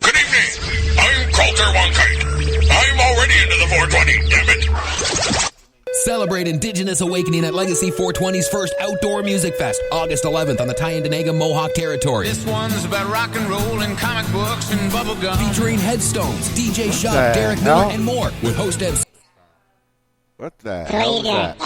Good evening. I'm Coulter Wonkite. I'm already into the 420, damn it. Celebrate Indigenous Awakening at Legacy 420's first outdoor music fest, August 11th on the Tyendinaga Mohawk territory. This one's about rock and roll and comic books and bubblegum. Featuring Headstones, DJ Shub, Derek Miller, and more, with host MC. What the hell is that?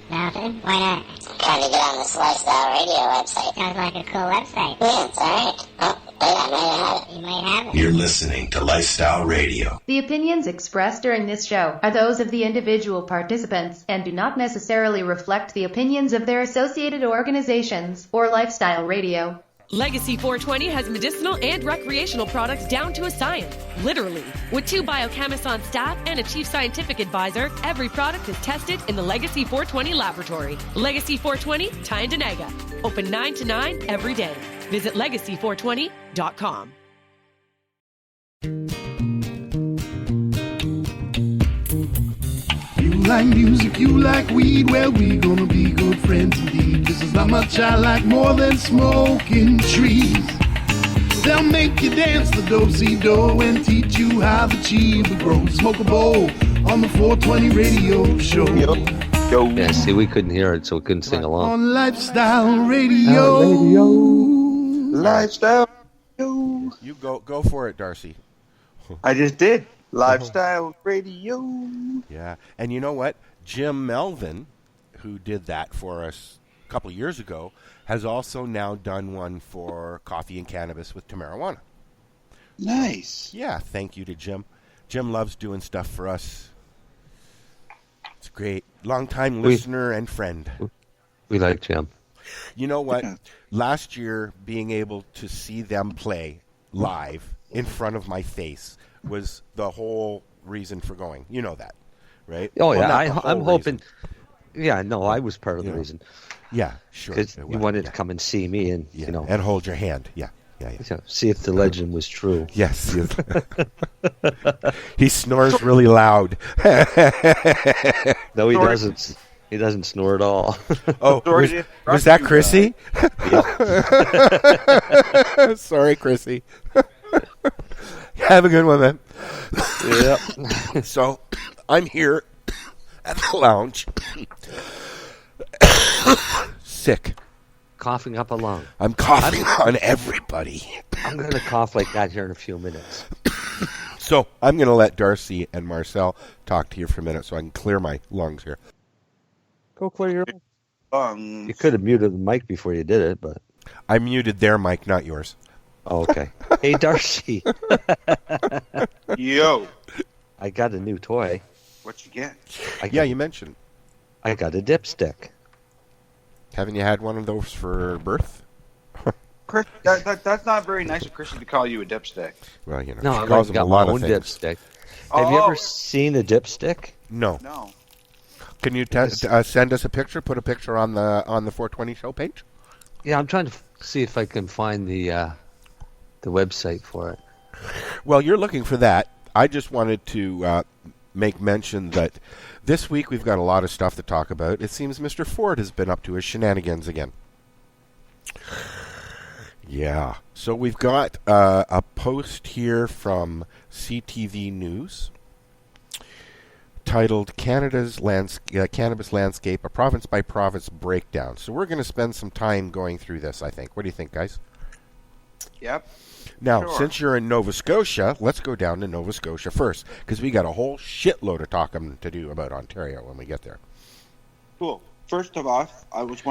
Nothing. Why not? Trying to get on this Lifestyle Radio website. Sounds like a cool website. Yeah, it's alright. Oh, I might have it. You might have it. You're listening to Lifestyle Radio. The opinions expressed during this show are those of the individual participants and do not necessarily reflect the opinions of their associated organizations or Lifestyle Radio. Legacy 420 has medicinal and recreational products down to a science, literally. With 2 biochemists on staff and a chief scientific advisor, every product is tested in the Legacy 420 laboratory. Legacy 420, Tyendinaga. Open 9 to 9 every day. Visit legacy420.com. You like music, you like weed, well, we gonna be good friends indeed. This is how much I like more than smoking trees. They'll make you dance the do-si-do and teach you how the chiba grows. Smoke a bowl on the 420 radio show. Yo. Yeah, see, we couldn't hear it, so we couldn't sing along. On Lifestyle Radio. Lifestyle Radio. You go for it, Darcy. I just did. Lifestyle Radio. Yeah, and you know what? Jim Melvin, who did that for us a couple of years ago, has also now done one for Coffee and Cannabis with Marijuana. Nice. Yeah, thank you to Jim. Jim loves doing stuff for us. It's great. Long-time listener and friend. We like Jim. You know what? Last year, being able to see them play live in front of my face was the whole reason for going. You know that, right? Oh, well, yeah. I'm hoping. Yeah, no, I was part of the reason. Yeah, sure. Because you wanted to come and see me and, you know. And hold your hand. Yeah. See if the legend was true. Yes. He snores really loud. No, he doesn't. He doesn't snore at all. Oh, was that Chrissy? Sorry, Chrissy. Have a good one, man. Yeah. So, I'm here at the lounge. Sick. Coughing up a lung. I'm coughing on everybody. I'm going to cough like that here in a few minutes. So, I'm going to let Darcy and Marcel talk to you for a minute so I can clear my lungs here. Go clear your lungs. You could have muted the mic before you did it, but... I muted their mic, not yours. Oh, okay. Hey, Darcy. Yo. I got a new toy. What you get? You mentioned. I got a dipstick. Haven't you had one of those for birth? Chris, that's not very nice of Chrissy to call you a dipstick. Well, you know, no, she calls I them got a lot my of own things. dipstick. Have you ever seen a dipstick? No. No. Can you send us a picture? Put a picture on the 420 show page? Yeah, I'm trying to see if I can find the website for it. Well, you're looking for that. I just wanted to make mention that this week we've got a lot of stuff to talk about. It seems Mr. Ford has been up to his shenanigans again. Yeah. So we've got a post here from CTV News titled Cannabis Landscape, a province-by-province breakdown. So we're going to spend some time going through this, I think. What do you think, guys? Yep. Now, since you're in Nova Scotia, let's go down to Nova Scotia first, because we got a whole shitload of talking to do about Ontario when we get there. Cool. First of all, I just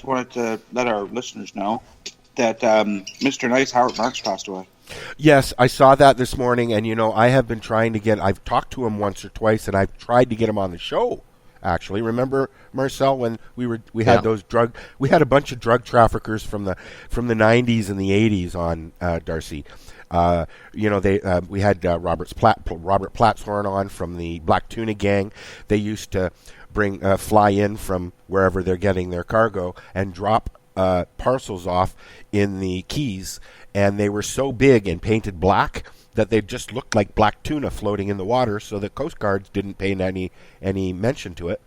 wanted to let our listeners know that Mr. Nice Howard Marks passed away. Yes, I saw that this morning, and I have been trying to I've talked to him once or twice, and I've tried to get him on the show. Actually, remember, Marcel, when we had we had a bunch of drug traffickers from the 90s and the 80s on Darcy. We had Robert Platshorn on from the Black Tuna Gang. They used to fly in from wherever they're getting their cargo and drop parcels off in the Keys, and they were so big and painted black that they just looked like black tuna floating in the water, so the Coast Guards didn't pay any mention to it,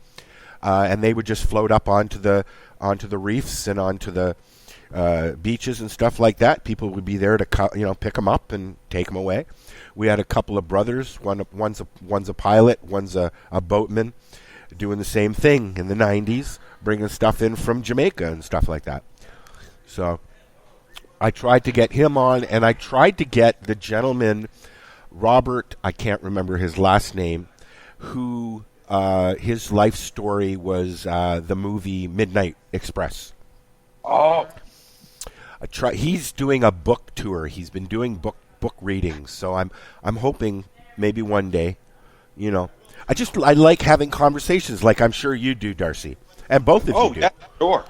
and they would just float up onto the reefs and onto the beaches and stuff like that. People would be there to pick them up and take them away. We had a couple of brothers. One's a pilot, one's a boatman, doing the same thing in the 90s, bringing stuff in from Jamaica and stuff like that. So I tried to get him on, and I tried to get the gentleman, Robert, I can't remember his last name, who his life story was the movie Midnight Express. Oh. He's doing a book tour. He's been doing book readings, so I'm hoping maybe one day, I like having conversations like I'm sure you do, Darcy, and both of you do. Yeah, sure.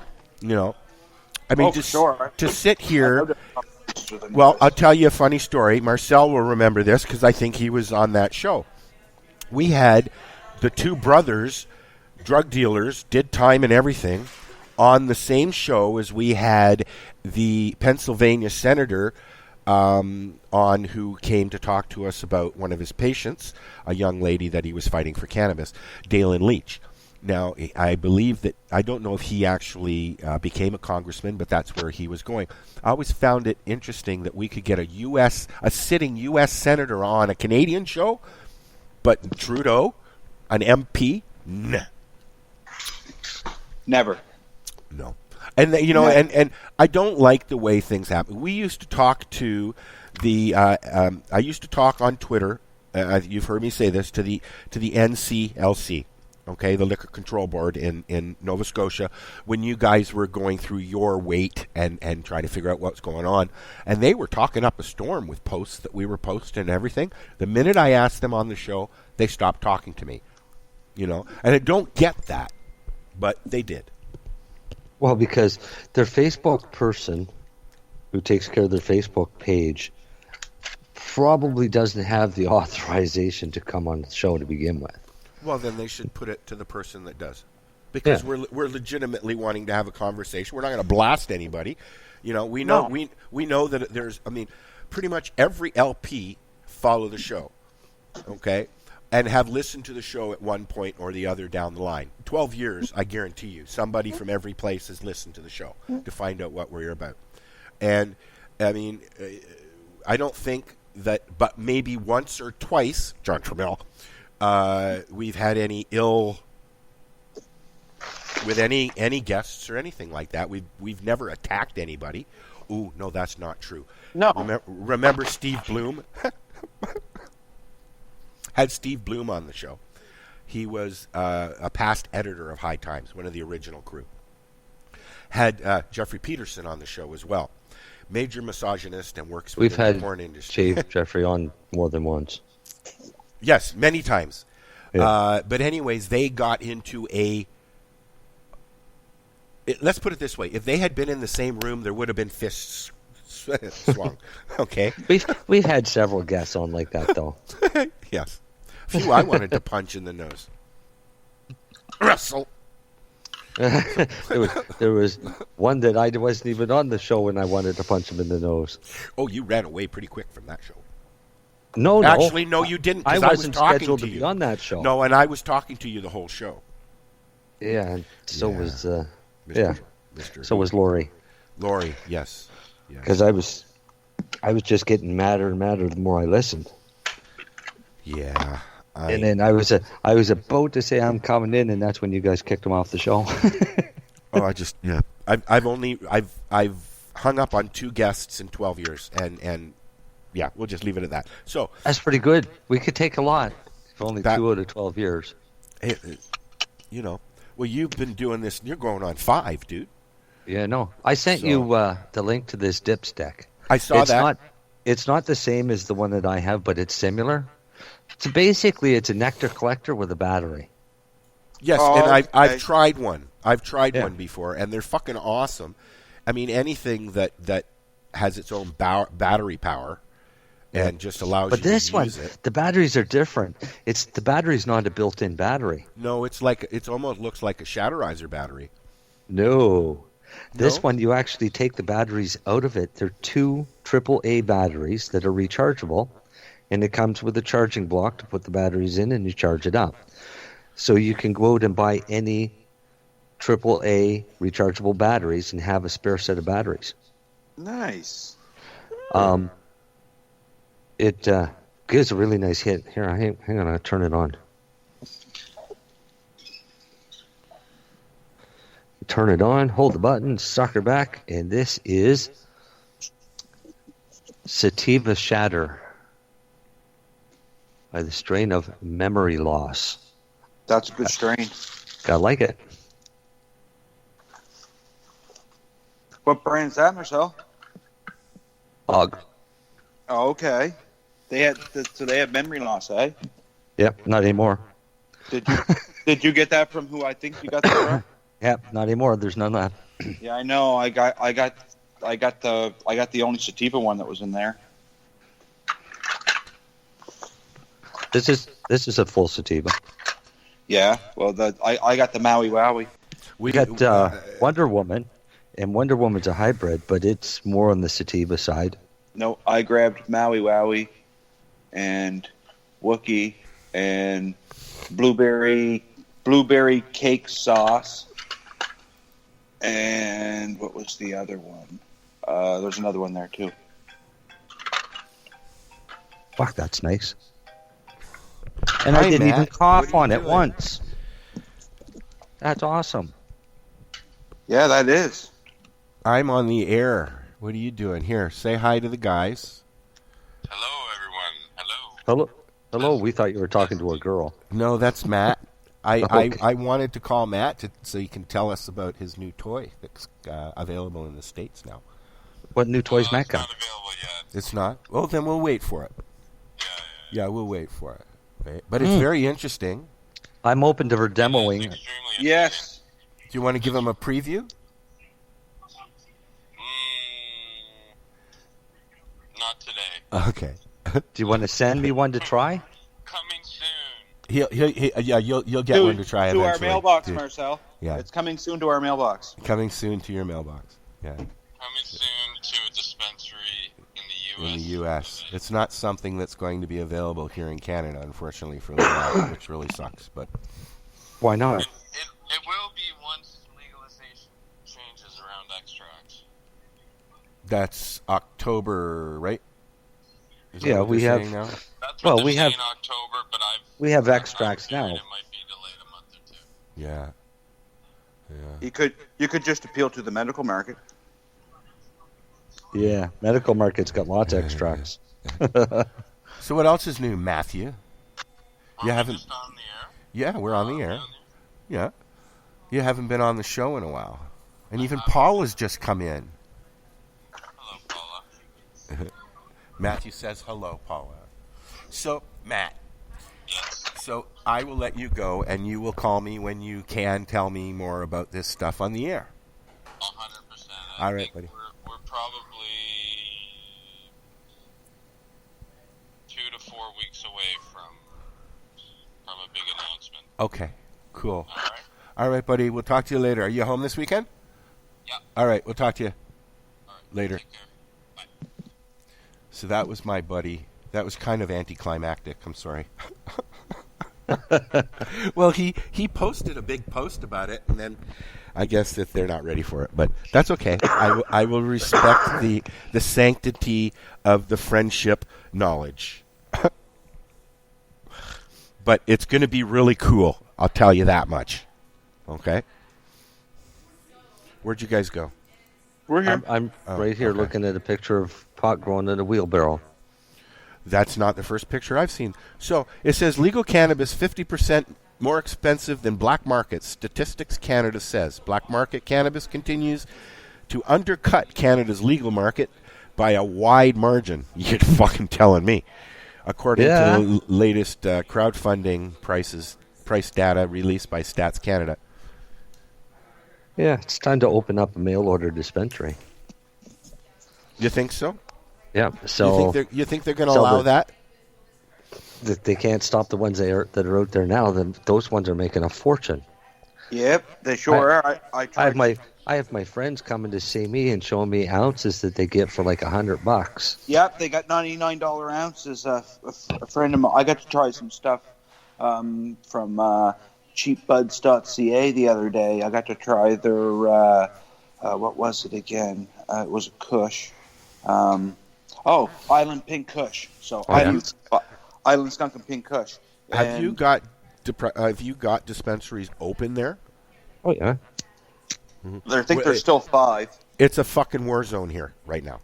I mean, to sit here. Well, I'll tell you a funny story. Marcel will remember this because I think he was on that show. We had the two brothers, drug dealers, did time and everything, on the same show as we had the Pennsylvania senator on, who came to talk to us about one of his patients, a young lady that he was fighting for cannabis, Dalen Leach. Now, I believe that, I don't know if he actually became a congressman, but that's where he was going. I always found it interesting that we could get a sitting U.S. senator on a Canadian show, but Trudeau, an MP, nah. Never. No. And and I don't like the way things happen. We used to talk to I used to talk on Twitter. You've heard me say this, to the NCLC, okay, the Liquor Control Board in Nova Scotia, when you guys were going through your wait and trying to figure out what's going on, and they were talking up a storm with posts that we were posting and everything. The minute I asked them on the show, they stopped talking to me, and I don't get that, but they did. Well, because their Facebook person who takes care of their Facebook page probably doesn't have the authorization to come on the show to begin with. Well, then they should put it to the person that does. Because we're legitimately wanting to have a conversation. We're not going to blast anybody. We know we know that there's, pretty much every LP follow the show. Okay? And have listened to the show at one point or the other down the line. 12 years, I guarantee you, somebody from every place has listened to the show to find out what we're about. And, I don't think that, but maybe once or twice, John Trammell, we've had any ill with any guests or anything like that. We've never attacked anybody. Ooh, no, that's not true. No. Remember Steve Bloom? Had Steve Bloom on the show. He was a past editor of High Times, one of the original crew. Had Jeffrey Peterson on the show as well. Major misogynist and works with the porn industry. We've had Jeffrey on more than once. Yes, many times. Yeah. But anyways, they got into let's put it this way. If they had been in the same room, there would have been fists swung. Okay? We've had several guests on like that, though. Yes. A few I wanted to punch in the nose. Russell. There was one that I wasn't even on the show when I wanted to punch him in the nose. Oh, you ran away pretty quick from that show. No. Actually, no, you didn't. I wasn't talking scheduled to be you on that show. No, and I was talking to you the whole show. Yeah, and so was Mr. So was Lori. Lori, yes. Because I was just getting madder and madder the more I listened. Yeah. And then I was about to say I'm coming in, and that's when you guys kicked him off the show. I've hung up on 2 guests in 12 years, and yeah, we'll just leave it at that. So that's pretty good. We could take a lot if only 2 out of 12 years. Well, you've been doing this, and you're going on 5, dude. Yeah, no. I sent you the link to this dipstick. I saw that. It's not the same as the one that I have, but it's similar. So basically, it's a nectar collector with a battery. Yes, and I've tried one. I've tried one before, and they're fucking awesome. I mean, anything that has its own battery power and just allows you to use it. But this one, the batteries are different. The battery's not a built-in battery. No, it almost looks like a Shatterizer battery. No. This one, you actually take the batteries out of it. They're 2 AAA batteries that are rechargeable, and it comes with a charging block to put the batteries in, and you charge it up. So you can go out and buy any AAA rechargeable batteries and have a spare set of batteries. Nice. It gives a really nice hit. Here, hang on, I'll turn it on. Turn it on, hold the button, suck her back, and this is Sativa Shatter by the strain of Memory Loss. That's a good strain. I like it. What brand is that, Marcel? Og. Oh, okay. They had memory loss, eh? Yep, not anymore. Did you get that from who I think you got that from? Yep, not anymore. There's none of that. Yeah, I know. I got the only sativa one that was in there. This is a full sativa. Yeah. Well, I got the Maui Wowie. We got Wonder Woman, and Wonder Woman's a hybrid, but it's more on the sativa side. No, I grabbed Maui Wowie and Wookie and blueberry cake sauce. And what was the other one? There's another one there, too. Fuck, that's nice. And I didn't even cough on it once. That's awesome. Yeah, that is. I'm on the air. What are you doing? Here, say hi to the guys. Hello, everyone. Hello. We thought you were talking to a girl. No, that's Matt. I wanted to call Matt so he can tell us about his new toy that's available in the States now. What new toys Matt got? It's not available yet. It's not? Well, then we'll wait for it. Yeah, we'll wait for it. Right? But it's very interesting. I'm open to her demoing. Yes. Do you want to give him a preview? Not today. Okay. Do you want to send me one to try? Coming soon. You'll get one to try to eventually. our mailbox, Marcel. Yeah. It's coming soon to our mailbox. Coming soon to your mailbox. Yeah. Coming soon to a dispensary in the U.S. In the U.S. It's not something that's going to be available here in Canada, unfortunately, for a little while, which really sucks. But why not? It will be once legalization changes around extracts. That's October, right? Yeah, we have. That's what we have. In October, but we have extracts now. It might be delayed a month or two. Yeah. You could just appeal to the medical market. Yeah, medical market's got lots of extracts. So what else is new, Matthew? You haven't. Just on the air? Yeah, we're on the air. Yeah. You haven't been on the show in a while, and even Paul has just come in. Hello, Paula. Matthew says hello, Paula. So, Matt. Yes. So I will let you go, and you will call me when you can tell me more about this stuff on the air. 100%. All right, buddy. We're probably 2 to 4 weeks away from a big announcement. Okay, cool. All right. All right, buddy. We'll talk to you later. Are you home this weekend? Yeah. All right, we'll talk to you later. Take care. Bye. So that was my buddy. That was kind of anticlimactic. I'm sorry. Well, he posted a big post about it, and then I guess that they're not ready for it. But that's okay. I will respect the sanctity of the friendship knowledge. But it's going to be really cool. I'll tell you that much. Okay? Where'd you guys go? We're here. I'm right here looking at a picture of pot growing in a wheelbarrow. That's not the first picture I've seen. So it says legal cannabis 50% more expensive than black market. Statistics Canada says black market cannabis continues to undercut Canada's legal market by a wide margin. You're fucking telling me. According to the latest crowdfunding price data released by Stats Canada. Yeah, it's time to open up a mail order dispensary. You think so? Yeah. So you think they're going to allow that? They can't stop the ones that are out there now. Those ones are making a fortune. Yep, they sure are. I have my friends coming to see me and showing me ounces that they get for like $100. Yep, they got $99 ounces. A friend of mine, I got to try some stuff from cheapbuds.ca the other day. I got to try their, what was it again? It was a Kush. Island Pink Kush. So Island Skunk and Pink Kush. Have you got dispensaries open there? Oh, yeah. I think there's still 5. It's a fucking war zone here right now.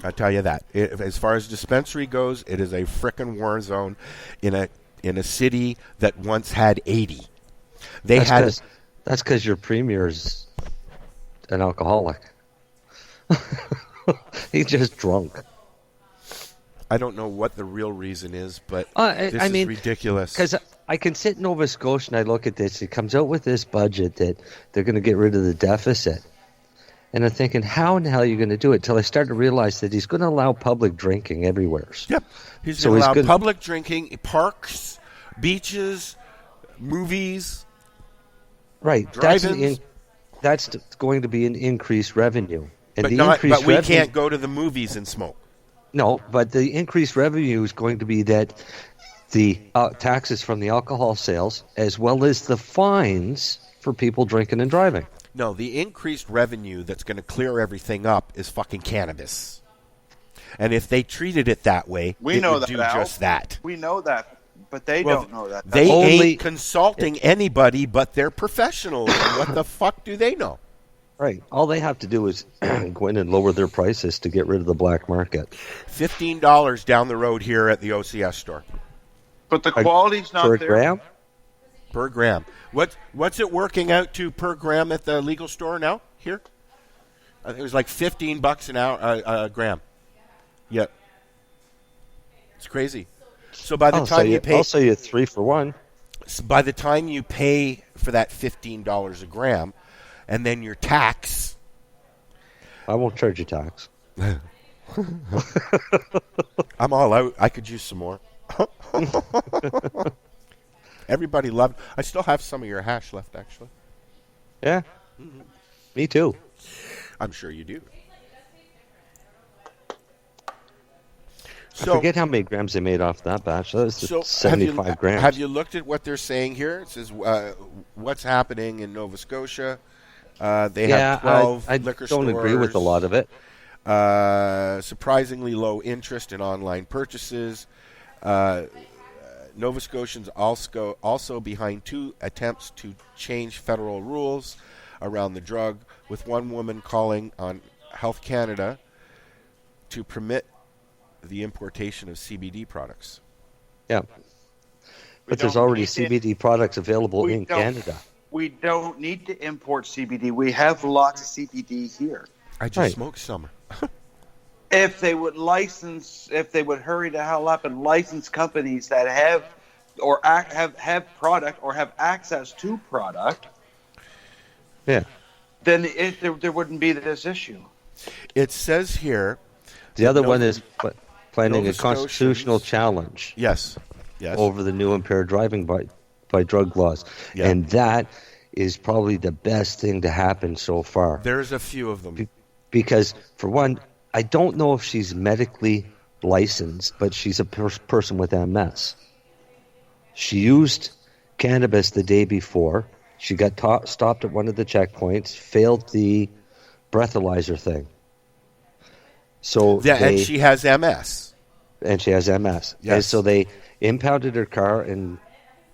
I tell you that. As far as dispensary goes, it is a frickin' war zone in a city that once had 80. That's because your premier's an alcoholic. He's just drunk. I don't know what the real reason is, but this is ridiculous. Because I can sit in Nova Scotia and I look at this. It comes out with this budget that they're going to get rid of the deficit. And I'm thinking, how in the hell are you going to do it? Till I start to realize that he's going to allow public drinking everywhere. Yep. He's going to allow public drinking, parks, beaches, movies. Right. That's going to be an increased revenue. And but we can't go to the movies and smoke. No, but the increased revenue is going to be that the taxes from the alcohol sales as well as the fines for people drinking and driving. No, the increased revenue that's going to clear everything up is fucking cannabis. And if they treated it that way, we know would do just that. We know that, but they don't know that. They ain't consulting anybody, but they're professionals. What the fuck do they know? Right. All they have to do is go in and lower their prices to get rid of the black market. $15 down the road here at the OCS store. But the quality's not there. Per gram? Per gram. What's it working out to per gram at the legal store now? Here, it was like $15 an hour a gram. Yep, it's crazy. So by the time you pay, I'll sell you 3 for 1. By the time you pay for that $15 a gram, and then your tax, I won't charge you tax. I'm all out. I could use some more. Everybody loved. I still have some of your hash left, actually. Yeah, me too. I'm sure you do. I forget how many grams they made off that batch. That was 75 grams. Have you looked at what they're saying here? It says what's happening in Nova Scotia. They have 12 liquor stores. I don't agree with a lot of it. Surprisingly low interest in online purchases. Nova Scotians also behind 2 attempts to change federal rules around the drug, with one woman calling on Health Canada to permit the importation of CBD products. Yeah. But there's already CBD products available in Canada. We don't need to import CBD. We have lots of CBD here. I just smoked some. If they would hurry the hell up and license companies that have product or have access to product, then there wouldn't be this issue. It says here, the other one is planning a constitutional challenge. Yes. Over the new impaired driving by drug laws, and that is probably the best thing to happen so far. There's a few of them because, for one, I don't know if she's medically licensed, but she's a person with MS. She used cannabis the day before. She got stopped at one of the checkpoints, failed the breathalyzer thing. So and she has MS. And she has MS. Yes. And so they impounded her car and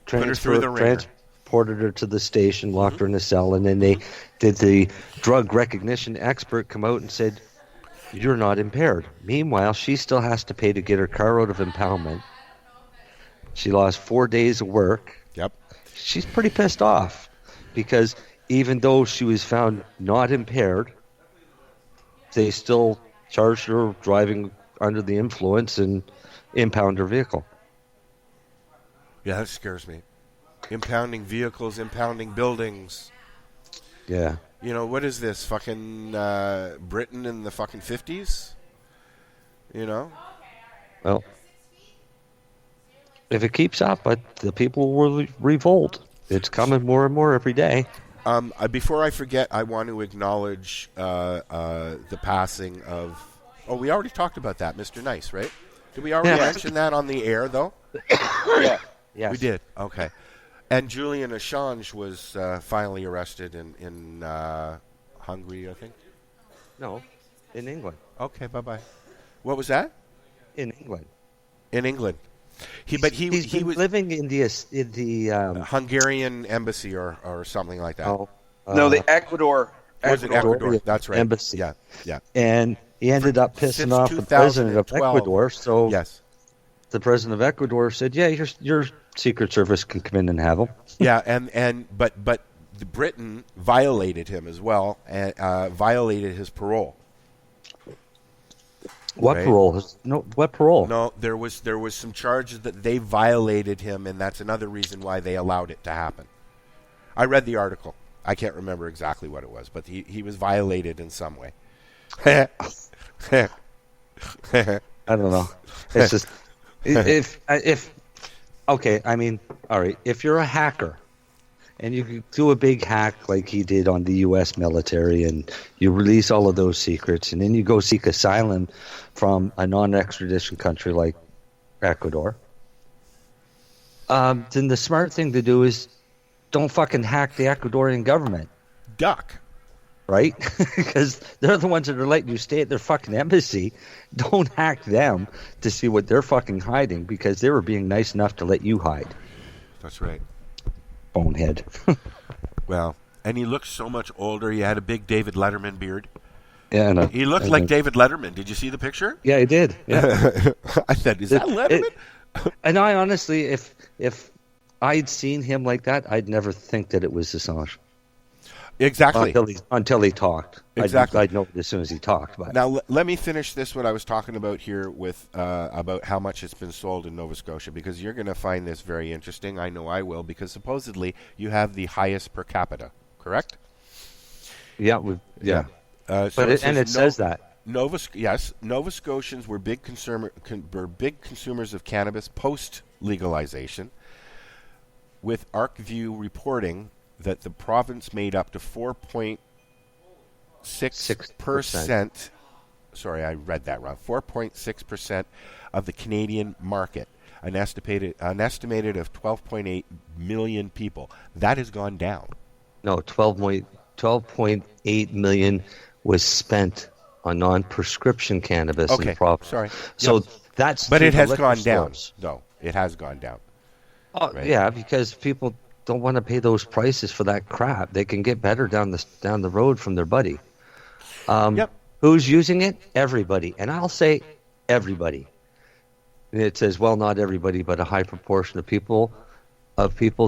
transported her to the station, locked her in a cell, and then they did the drug recognition expert come out and said, "You're not impaired." Meanwhile, she still has to pay to get her car out of impoundment. She lost 4 days of work. Yep. She's pretty pissed off because even though she was found not impaired, they still charged her driving under the influence and impound her vehicle. Yeah, that scares me. Impounding vehicles, impounding buildings. Yeah. You know, what is this? Fucking Britain in the fucking 50s? You know? Well, if it keeps up, the people will revolt. It's coming more and more every day. Before I forget, I want to acknowledge the passing of... Oh, we already talked about that, Mr. Nice, right? Did we already mention that on the air, though? Yeah. Yes. We did. Okay. And Julian Assange was finally arrested in Hungary, I think. No, in England. Okay, bye-bye. What was that? In England. In England. He was living in the Hungarian embassy or something like that. No, the Ecuador. Was it Ecuador? That's right. Embassy. Yeah. And he ended up pissing off the president of Ecuador. So yes, the president of Ecuador said, "Yeah, your Secret Service can come in and have him." Yeah, but Britain violated him as well, and violated his parole. What parole? No, what parole? No, there was some charges that they violated him, and that's another reason why they allowed it to happen. I read the article. I can't remember exactly what it was, but he was violated in some way. I don't know. It's just if okay. I mean, all right. If you're a hacker and you do a big hack like he did on the U.S. military, and you release all of those secrets, and then you go seek asylum from a non-extradition country like Ecuador, then the smart thing to do is don't fucking hack the Ecuadorian government. Duck. Right? Because they're the ones that are letting you stay at their fucking embassy. Don't hack them to see what they're fucking hiding, because they were being nice enough to let you hide. That's right. Bonehead. Well, and he looked so much older. He had a big David Letterman beard. Yeah, he looked like David Letterman. Did you see the picture? Yeah, he did. Yeah. I said, "Is that Letterman?" And I honestly, if I'd seen him like that, I'd never think that it was Assange. Exactly. Until he talked. Exactly. I'd know it as soon as he talked. But. Now, let me finish this, what I was talking about here with about how much it's been sold in Nova Scotia, because you're going to find this very interesting. I know I will, because supposedly you have the highest per capita, correct? Yeah. Yeah. It says that. Nova Scotians were big consumers of cannabis post-legalization, with ArcView reporting that the province made up to 4.6%. Sorry, I read that wrong. 4.6% of the Canadian market, an estimated of 12.8 million people. That has gone down. No, 12.8 million was spent on non-prescription cannabis in the province. Sorry. So that's. But it has gone down, though. It has gone down. Oh, right? Yeah, because people don't want to pay those prices for that crap. They can get better down the road from their buddy. Yep. Who's using it? Everybody. And I'll say everybody. And it says, well, not everybody, but a high proportion of people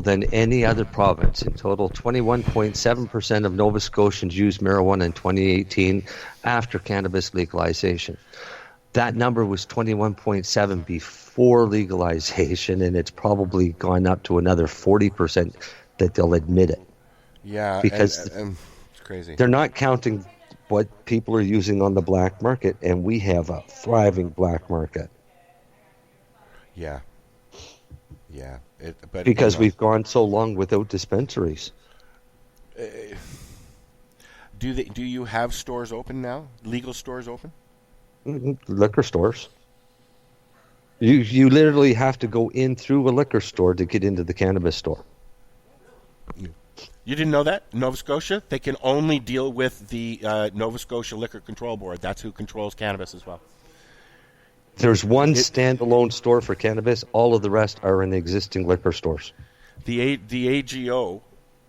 than any other province. In total, 21.7% of Nova Scotians used marijuana in 2018 after cannabis legalization. That number was 21.7 before legalization, and it's probably gone up to another 40% that they'll admit it. Yeah, because it's crazy. They're not counting what people are using on the black market, and we have a thriving black market. Yeah. Because we've gone so long without dispensaries. Do you have stores open now? Legal stores open? Liquor stores. You literally have to go in through a liquor store to get into the cannabis store. You didn't know that? Nova Scotia? They can only deal with the Nova Scotia Liquor Control Board. That's who controls cannabis as well. There's one standalone store for cannabis. All of the rest are in existing liquor stores. The AGO,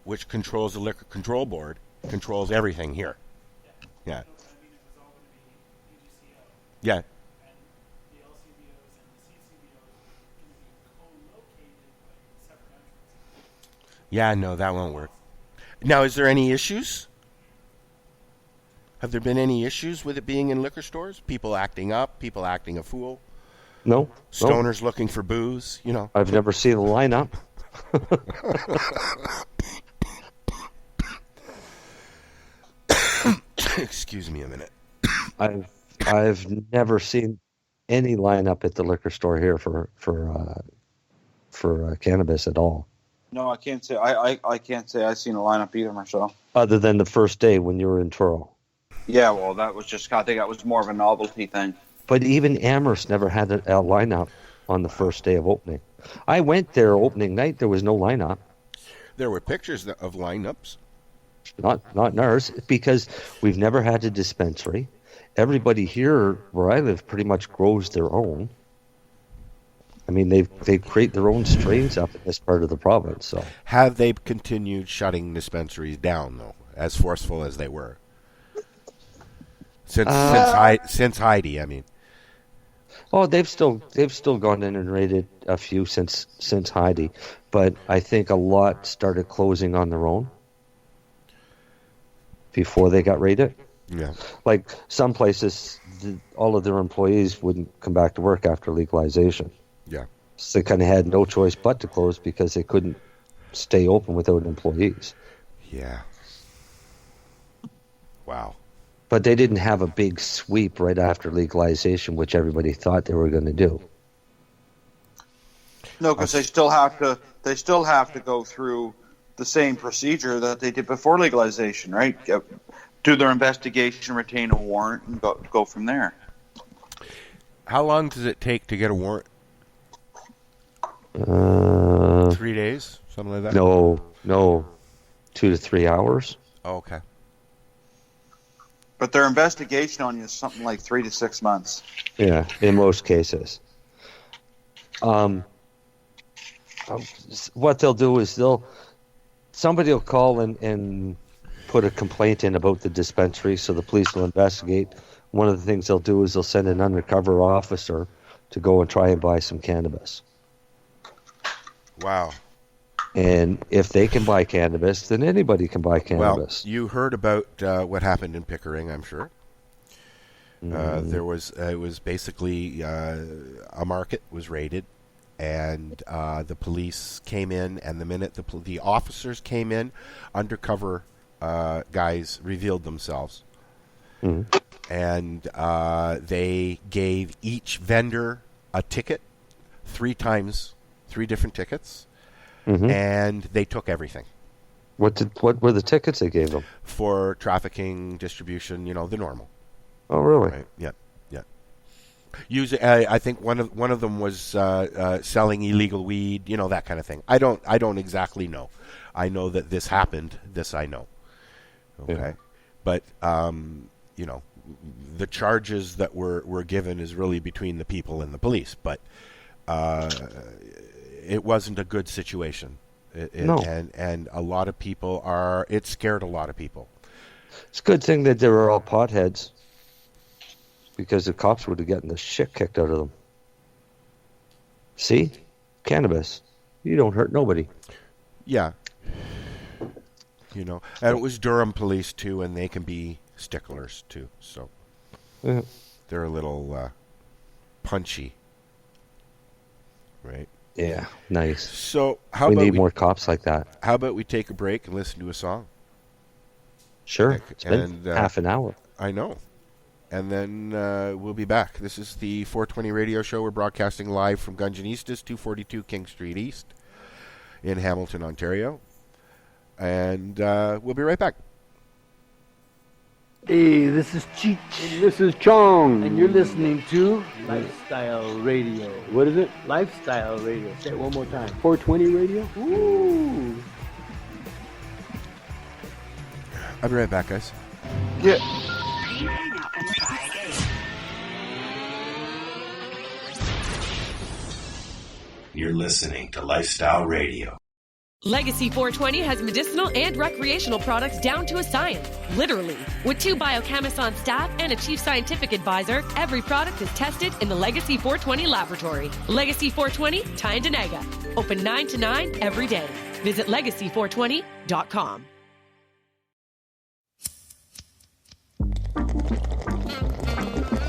which controls the Liquor Control Board, controls everything here. Yeah. Yeah. Yeah, no, that won't work. Now, is there any issues? Have there been any issues with it being in liquor stores? People acting up, people acting a fool? No. Stoners looking for booze, I've never seen a lineup. Excuse me a minute. I've never seen any lineup at the liquor store here for cannabis at all. No, I can't say. I can't say I've seen a lineup either myself. Other than the first day when you were in Truro. Yeah, well, that was just. I think that was more of a novelty thing. But even Amherst never had a lineup on the first day of opening. I went there opening night. There was no lineup. There were pictures of lineups. Not in ours, because we've never had a dispensary. Everybody here where I live pretty much grows their own. I mean, they create their own strains up in this part of the province. So have they continued shutting dispensaries down though, as forceful as they were? Since Heidi, I mean. Oh, they've still gone in and raided a few since Heidi, but I think a lot started closing on their own before they got raided. Yeah, like some places, all of their employees wouldn't come back to work after legalization. Yeah, so they kind of had no choice but to close because they couldn't stay open without employees. Yeah. Wow. But they didn't have a big sweep right after legalization, which everybody thought they were going to do. No, because they still have to go through the same procedure that they did before legalization, right? Do their investigation, retain a warrant, and go from there. How long does it take to get a warrant? 3 days, something like that. No, 2 to 3 hours. Oh, okay. But their investigation on you is something like 3 to 6 months. Yeah, in most cases. What they'll do is somebody will call and put a complaint in about the dispensary, so the police will investigate. One of the things they'll do is they'll send an undercover officer to go and try and buy some cannabis. Wow. And if they can buy cannabis, then anybody can buy cannabis. Well, you heard about what happened in Pickering, I'm sure. It was basically a market was raided, and the police came in, and the minute the officers came in, undercover guys revealed themselves. Mm-hmm. And they gave each vendor a ticket 3 times, 3 different tickets. Mm-hmm. And they took everything. What were the tickets they gave them? For trafficking, distribution, the normal. Oh, really? Right. Yeah. I think one of them was selling illegal weed, that kind of thing. I don't exactly know. I know that this happened. This I know. Okay, yeah. But the charges that were given is really between the people and the police. But it wasn't a good situation. No. And a lot of people it scared a lot of people. It's a good thing that they were all potheads, because the cops would have gotten the shit kicked out of them. See? Cannabis. You don't hurt nobody. Yeah. And it was Durham police too, and they can be sticklers too. So they're a little punchy. Right? Yeah, nice. So we need more cops like that. How about we take a break and listen to a song? Sure. It's been half an hour. I know. And then we'll be back. This is the 420 radio show. We're broadcasting live from Ganjahnistas, 242 King Street East in Hamilton, Ontario. And we'll be right back. Hey, this is Cheech. And this is Chong. And you're listening to Lifestyle Radio. What is it? Lifestyle Radio. Say it one more time. 420 Radio? Ooh. I'll be right back, guys. Yeah. You're listening to Lifestyle Radio. Legacy 420 has medicinal and recreational products down to a science, literally. With 2 biochemists on staff and a chief scientific advisor, every product is tested in the Legacy 420 laboratory. Legacy 420, Tyendinaga. Open 9 to 9 every day. Visit legacy420.com.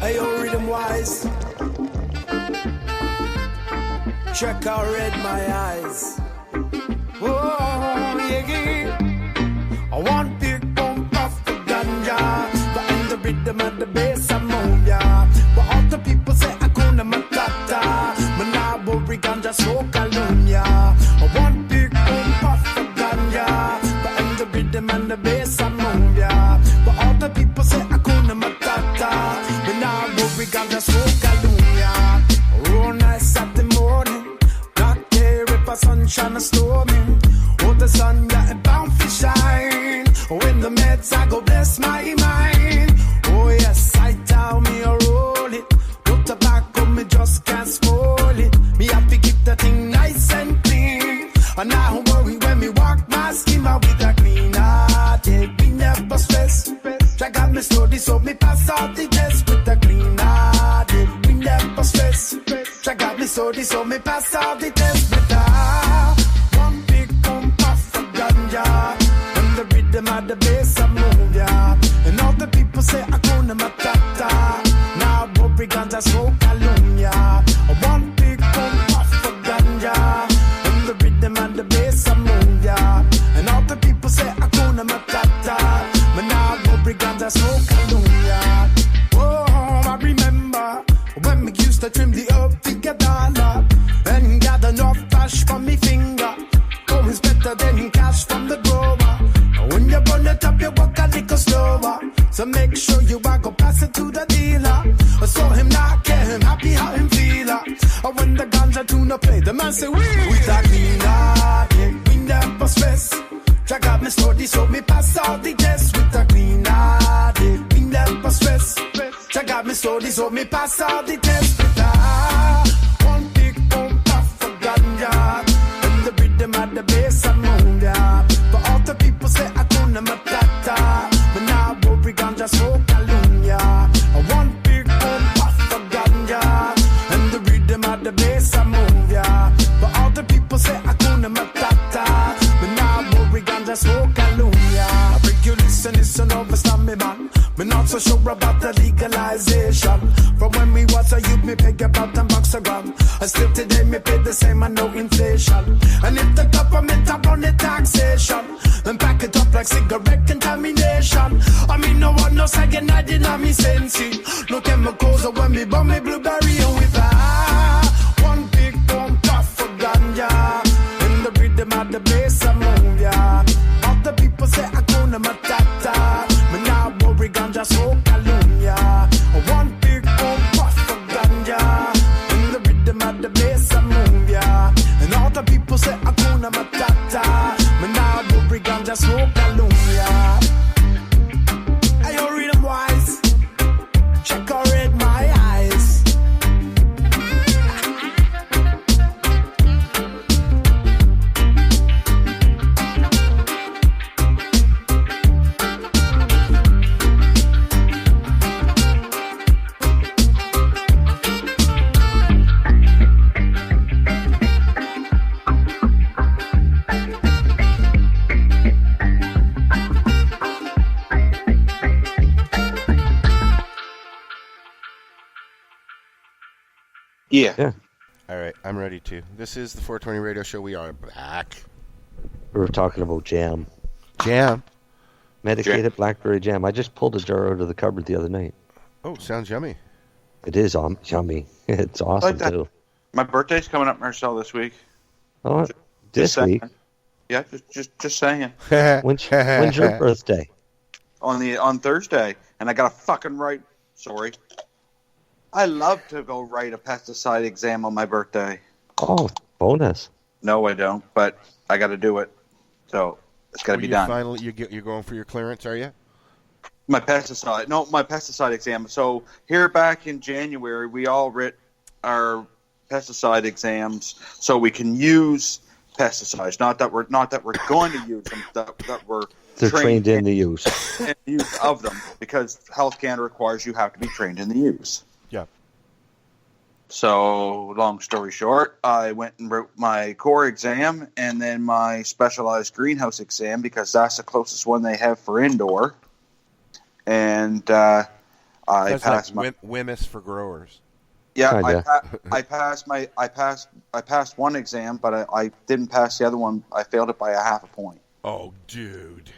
Ayo, rhythm wise. Check out red my eyes. Oh, yeah. I want big bump of the ganja, but in the rhythm of the bass I'm on ya. But all the people say Hakuna Matata, but now worry ganja smoke alone, yeah. I want big bump of the ganja, but in the rhythm and the bass I'm on ya. But all the people say Hakuna Matata, but now worry ganja smoke alone, yeah. Oh, nice Saturday morning, not care if a sunshine or storming. Oh, the sun so me pass out the test with one big pump puff of ganja. And the rhythm of the bass I move, yeah. And all the people say Hakuna Matata. Now worry ganja smoke alone, yeah. One big pump puff of ganja. And the rhythm of the bass I move, yeah. And all the people say Hakuna Matata. But now worry ganja smoke alone, yeah. Oh, I remember when we used to trim the up to get dollar and gather enough cash from me finger. Oh, it's better than cash from the grower. When you run it up, you walk a little slower. So make sure you go pass it to the dealer. I saw him not care, him happy how him feel. When the ganja tuna play, the man say, with a green heart, yeah, we never stress. Jack up me story, so me pass out the test with a green heart, yeah, we never stress. Jack up me story, so me pass out the test with a one big pump puff of ganja. And the rhythm at the bass I move, yeah. But all the people say Hakuna Matata. But now worry ganja smoke alone, yeah. One big pump puff of ganja. And the rhythm at the bass I move, yeah. But all the people say Hakuna Matata. But now worry ganja smoke alone, yeah. I bring you listen overstand me, man. Me not so sure about the legalization. From when we was a youth, me pay about $10 a gram. And still today, me pay the same and no inflation. And if the government up on the taxation, then pack it up like cigarette contamination. I mean, no one no second, I did not me sense. No chemicals when me burn me blueberry and with one big pump puff of ganja. And the rhythm of the bass I move, yeah. All the people say Hakuna Matata. But now worry ganja smoke alone, yeah. One big pump puff of ganja. And the rhythm of the bass I move, yeah. And all the people say Hakuna Matata. But now worry ganja smoke alone, yeah. Hey, you read them wise. Check or read my eyes. Yeah. All right, I'm ready to. This is the 420 Radio Show. We are back. We were talking about jam. Jam? Medicated blackberry jam. I just pulled a jar out of the cupboard the other night. Oh, sounds yummy. It is yummy. It's awesome, like too. My birthday's coming up, Marcel, this week. Oh, this week? Yeah, just saying. When's your birthday? On Thursday, and I got to fucking write. Sorry. I love to go write a pesticide exam on my birthday. Oh, bonus. No, I don't, but I got to do it. So it's got to be done. Finally, you're going for your clearance, are you? My pesticide exam. So here back in January, we all writ our pesticide exams so we can use pesticides. Not that we're going to use them. That we're trained in the use. In the use of them, because Health Canada requires you have to be trained in the use. Yeah. So, long story short, I went and wrote my core exam and then my specialized greenhouse exam, because that's the closest one they have for indoor. And I passed like WMIS for growers. Yeah, I passed one exam, but I didn't pass the other one. I failed it by a half a point. Oh, dude.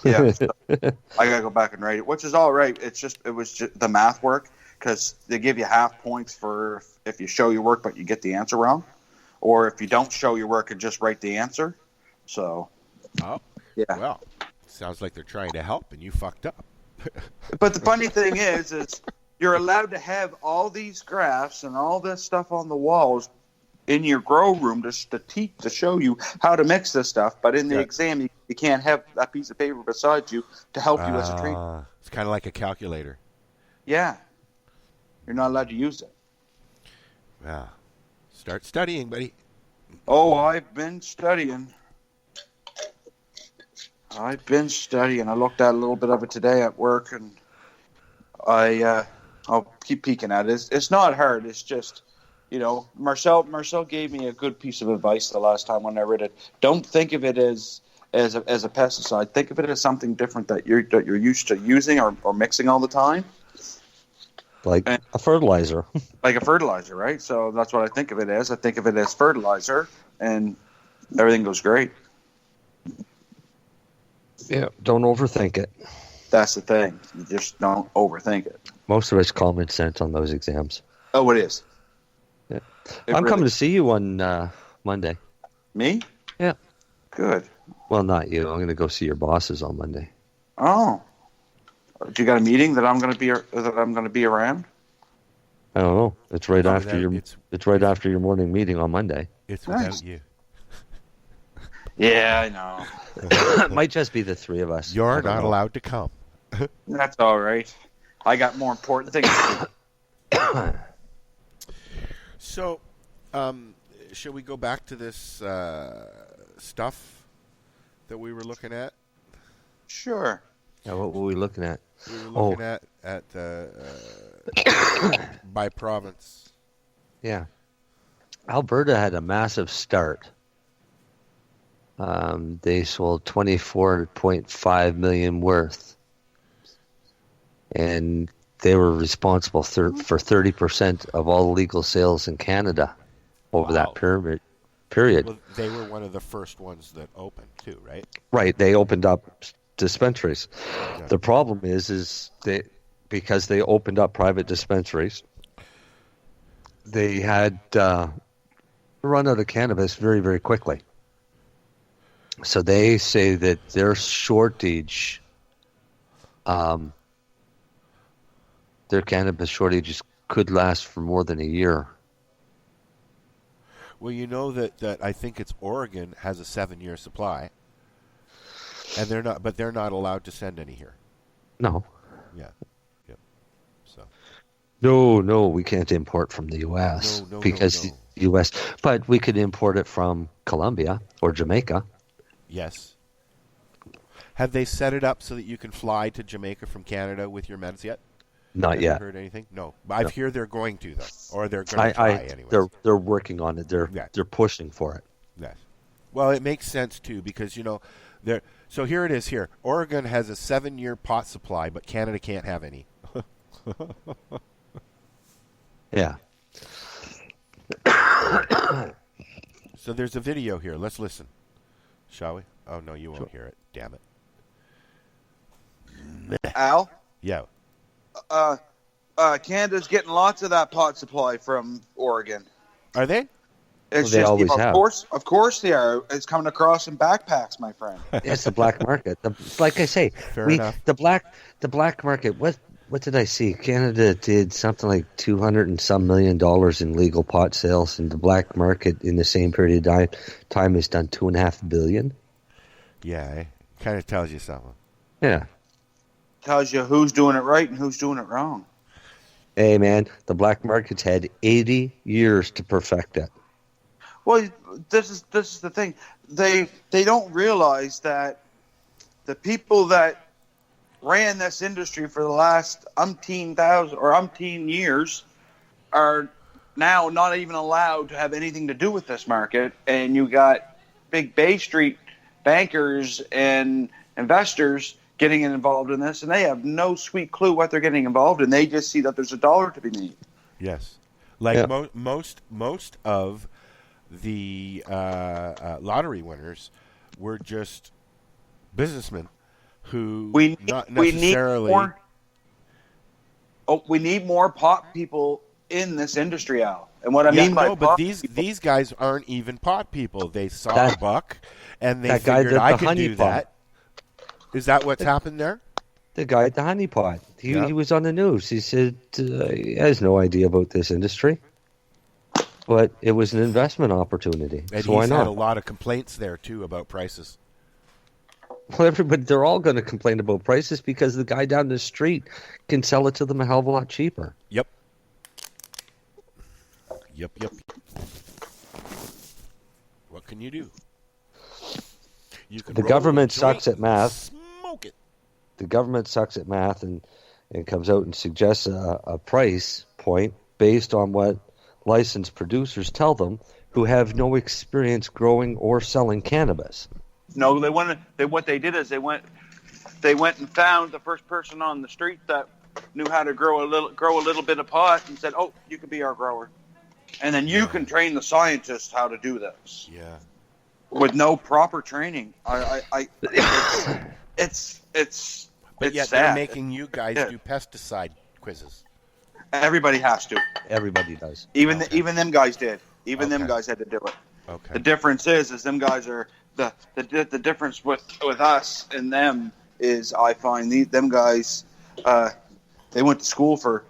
Yeah, so I gotta go back and write it, which is all right. It was just the math work, because they give you half points for if you show your work but you get the answer wrong, or if you don't show your work and just write the answer. So, yeah. Well, sounds like they're trying to help, and you fucked up. But the funny thing is you're allowed to have all these graphs and all this stuff on the walls in your grow room to show you how to mix this stuff. But in the exam, you can't have that piece of paper beside you to help you as a trainer. It's kind of like a calculator. Yeah. You're not allowed to use it. Wow. Start studying, buddy. Oh, I've been studying. I looked at a little bit of it today at work, and I'll keep peeking at it. It's not hard. It's just You know, Marcel gave me a good piece of advice the last time when I read it. Don't think of it as a pesticide. Think of it as something different that you're used to using or mixing all the time. Like a fertilizer. Like a fertilizer, right? So that's what I think of it as. I think of it as fertilizer, and everything goes great. Yeah, don't overthink it. That's the thing. You just don't overthink it. Most of it's common sense on those exams. Oh, it is. Yeah. I'm coming to see you on Monday. Me? Yeah. Good. Well, not you. I'm going to go see your bosses on Monday. Oh. Do you got a meeting that I'm going to be around? I don't know. It's right after your morning meeting on Monday. It's without you. Yeah, I know. It might just be the three of us. You're not allowed to come. That's all right. I got more important things to do. So, shall we go back to this stuff that we were looking at? Sure. Yeah, what were we looking at? We were looking at by province. Yeah. Alberta had a massive start. They sold 24.5 million worth. And they were responsible for 30% of all legal sales in Canada over that period. Well, they were one of the first ones that opened too, right? Right. They opened up dispensaries. Yeah. The problem is because they opened up private dispensaries, they had run out of cannabis very, very quickly. So they say that their shortage, their cannabis shortages could last for more than a year. Well, you know that I think it's Oregon has a 7-year supply, and they're not allowed to send any here. No. Yeah. Yep. So. No, we can't import from the U.S. because the U.S. But we could import it from Colombia or Jamaica. Yes. Have they set it up so that you can fly to Jamaica from Canada with your meds yet? Not yet. Have you heard anything? No. I hear they're going to, though. Or they're going to try anyway. They're working on it. They're pushing for it. Yes. Well, it makes sense, too, because, so here it is here. Oregon has a 7-year pot supply, but Canada can't have any. Yeah. So there's a video here. Let's listen. Shall we? Oh, no, you won't hear it. Damn it. Al? Yeah. Canada's getting lots of that pot supply from Oregon. Are they? It's they always have. Of course they are. It's coming across in backpacks, my friend. It's the black market. Like I say, the black market. What did I see? Canada did something like $200 and some million in legal pot sales, and the black market in the same period of time has done $2.5 billion. Yeah, it kind of tells you something. Yeah. Tells you who's doing it right and who's doing it wrong. Hey, man, the black market's had 80 years to perfect it. Well, this is the thing. They don't realize that the people that ran this industry for the last umpteen years are now not even allowed to have anything to do with this market, and you got big Bay Street bankers and investors getting involved in this, and they have no sweet clue what they're getting involved in. They just see that there's $1 to be made. Yes, like most of the lottery winners were just businessmen who not necessarily. We need more pot people in this industry, Al. And what I mean by but these guys aren't even pot people. They saw a buck, and they figured I could do that. Is that what's happened there? The guy at the honey pot. He was on the news. He said he has no idea about this industry, but it was an investment opportunity. And so why he's not? had a lot of complaints there too about prices. Well, they're all going to complain about prices because the guy down the street can sell it to them a hell of a lot cheaper. Yep. What can you do? The government sucks at math. Smoke it. The government sucks at math and comes out and suggests a price point based on what licensed producers tell them who have no experience growing or selling cannabis. No, what they did is they went and found the first person on the street that knew how to grow a little bit of pot and said, "Oh, you could be our grower," and then you can train the scientists how to do this. Yeah. With no proper training, it's But yet sad. they're making you guys do pesticide quizzes. Everybody has to. Everybody does. Even them guys did. Even them guys had to do it. Okay. The difference is them guys are the difference with us and them is I find them guys they went to school for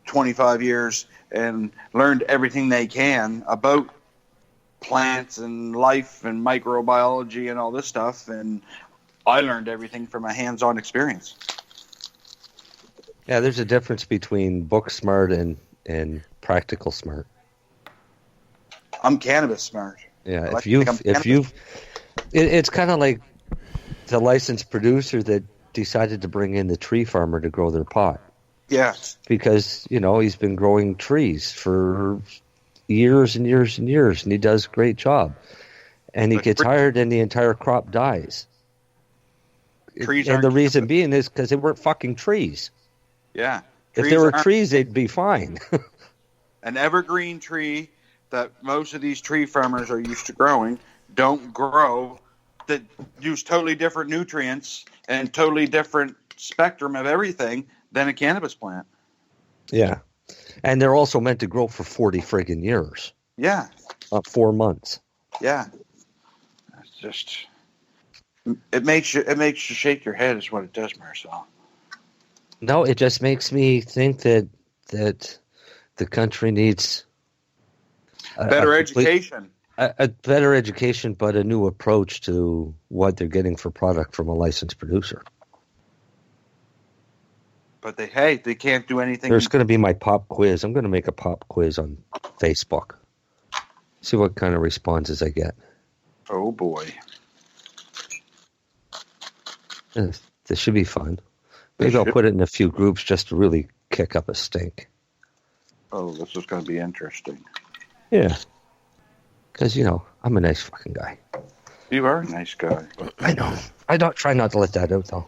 25 years and learned everything they can about plants and life and microbiology and all this stuff, and I learned everything from a hands-on experience. Yeah, there's a difference between book smart and practical smart. I'm cannabis smart. Yeah, it's kind of like the licensed producer that decided to bring in the tree farmer to grow their pot. Yeah. Because, he's been growing trees for years and years and years, and he does a great job. And he gets hired and the entire crop dies. And the reason being is because they weren't fucking trees. Yeah. If there were trees, they'd be fine. An evergreen tree that most of these tree farmers are used to growing don't grow, that use totally different nutrients and totally different spectrum of everything than a cannabis plant. Yeah. And they're also meant to grow for 40 friggin' years. Yeah. 4 months. Yeah. It's just, it makes you shake your head is what it does, Marcel. No, it just makes me think that the country needs better education. A better education, but a new approach to what they're getting for product from a licensed producer. But they can't do anything. There's going to be my pop quiz. I'm going to make a pop quiz on Facebook. See what kind of responses I get. Oh, boy. This should be fun. Maybe I'll put it in a few groups just to really kick up a stink. Oh, this is going to be interesting. Yeah. Because, I'm a nice fucking guy. You are a nice guy. I know. I don't try not to let that out, though.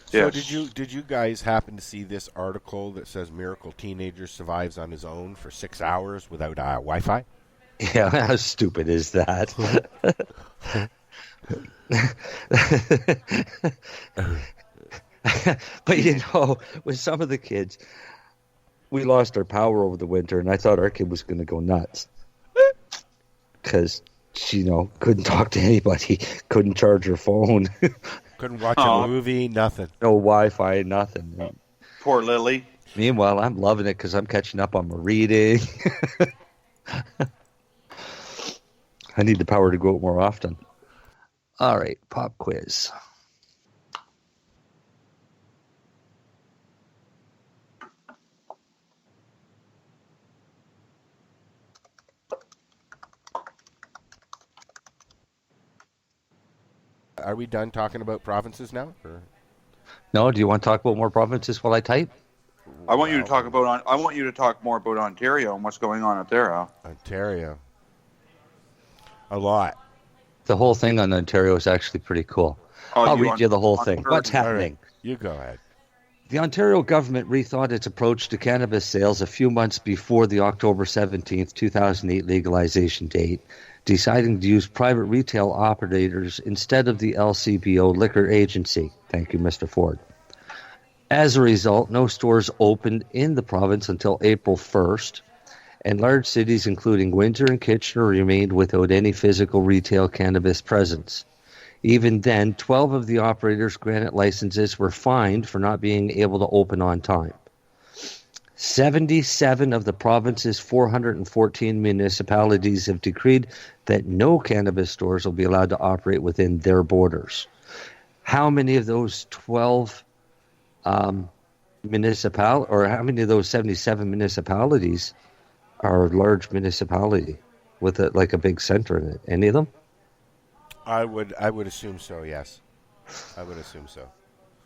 So did you guys happen to see this article that says miracle teenager survives on his own for 6 hours without Wi-Fi? Yeah, how stupid is that? But with some of the kids, we lost our power over the winter, and I thought our kid was going to go nuts because she, couldn't talk to anybody, couldn't charge her phone, couldn't watch a movie, nothing, no Wi-Fi, nothing. Poor Lily. Meanwhile, I'm loving it because I'm catching up on my reading. I need the power to go out more often. All right, pop quiz. Are we done talking about provinces now? Or? No, do you want to talk about more provinces while I type? I want you to talk more about Ontario and what's going on up there. Ontario. A lot. The whole thing on Ontario is actually pretty cool. I'll read you the whole thing. What's happening? Right. You go ahead. The Ontario government rethought its approach to cannabis sales a few months before the October 17th, 2008 legalization date, deciding to use private retail operators instead of the LCBO liquor agency. Thank you, Mr. Ford. As a result, no stores opened in the province until April 1st, and large cities including Windsor and Kitchener remained without any physical retail cannabis presence. Even then, 12 of the operators granted licenses were fined for not being able to open on time. 77 of the province's 414 municipalities have decreed that no cannabis stores will be allowed to operate within their borders. How many of those 12 how many of those 77 municipalities are large municipality with a big center in it? Any of them? I would assume so, yes. I would assume so.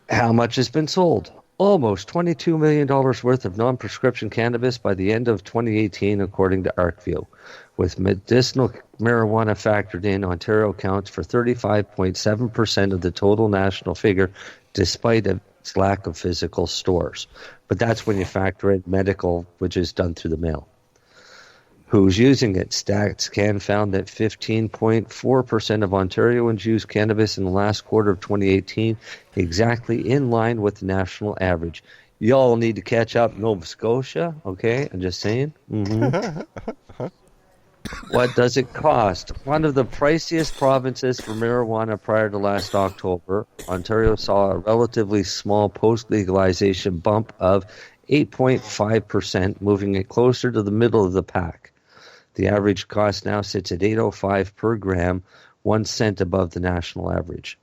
How much has been sold? almost $22 million worth of non-prescription cannabis by the end of 2018, according to ArcView. With medicinal marijuana factored in, Ontario accounts for 35.7% of the total national figure, despite its lack of physical stores. But that's when you factor in medical, which is done through the mail. Who's using it? StatsCan found that 15.4% of Ontarians used cannabis in the last quarter of 2018, exactly in line with the national average. Y'all need to catch up, Nova Scotia, okay? I'm just saying. Mm-hmm. What does it cost? One of the priciest provinces for marijuana prior to last October, Ontario saw a relatively small post-legalization bump of 8.5%, moving it closer to the middle of the pack. The average cost now sits at $8.05 per gram, 1 cent above the national average.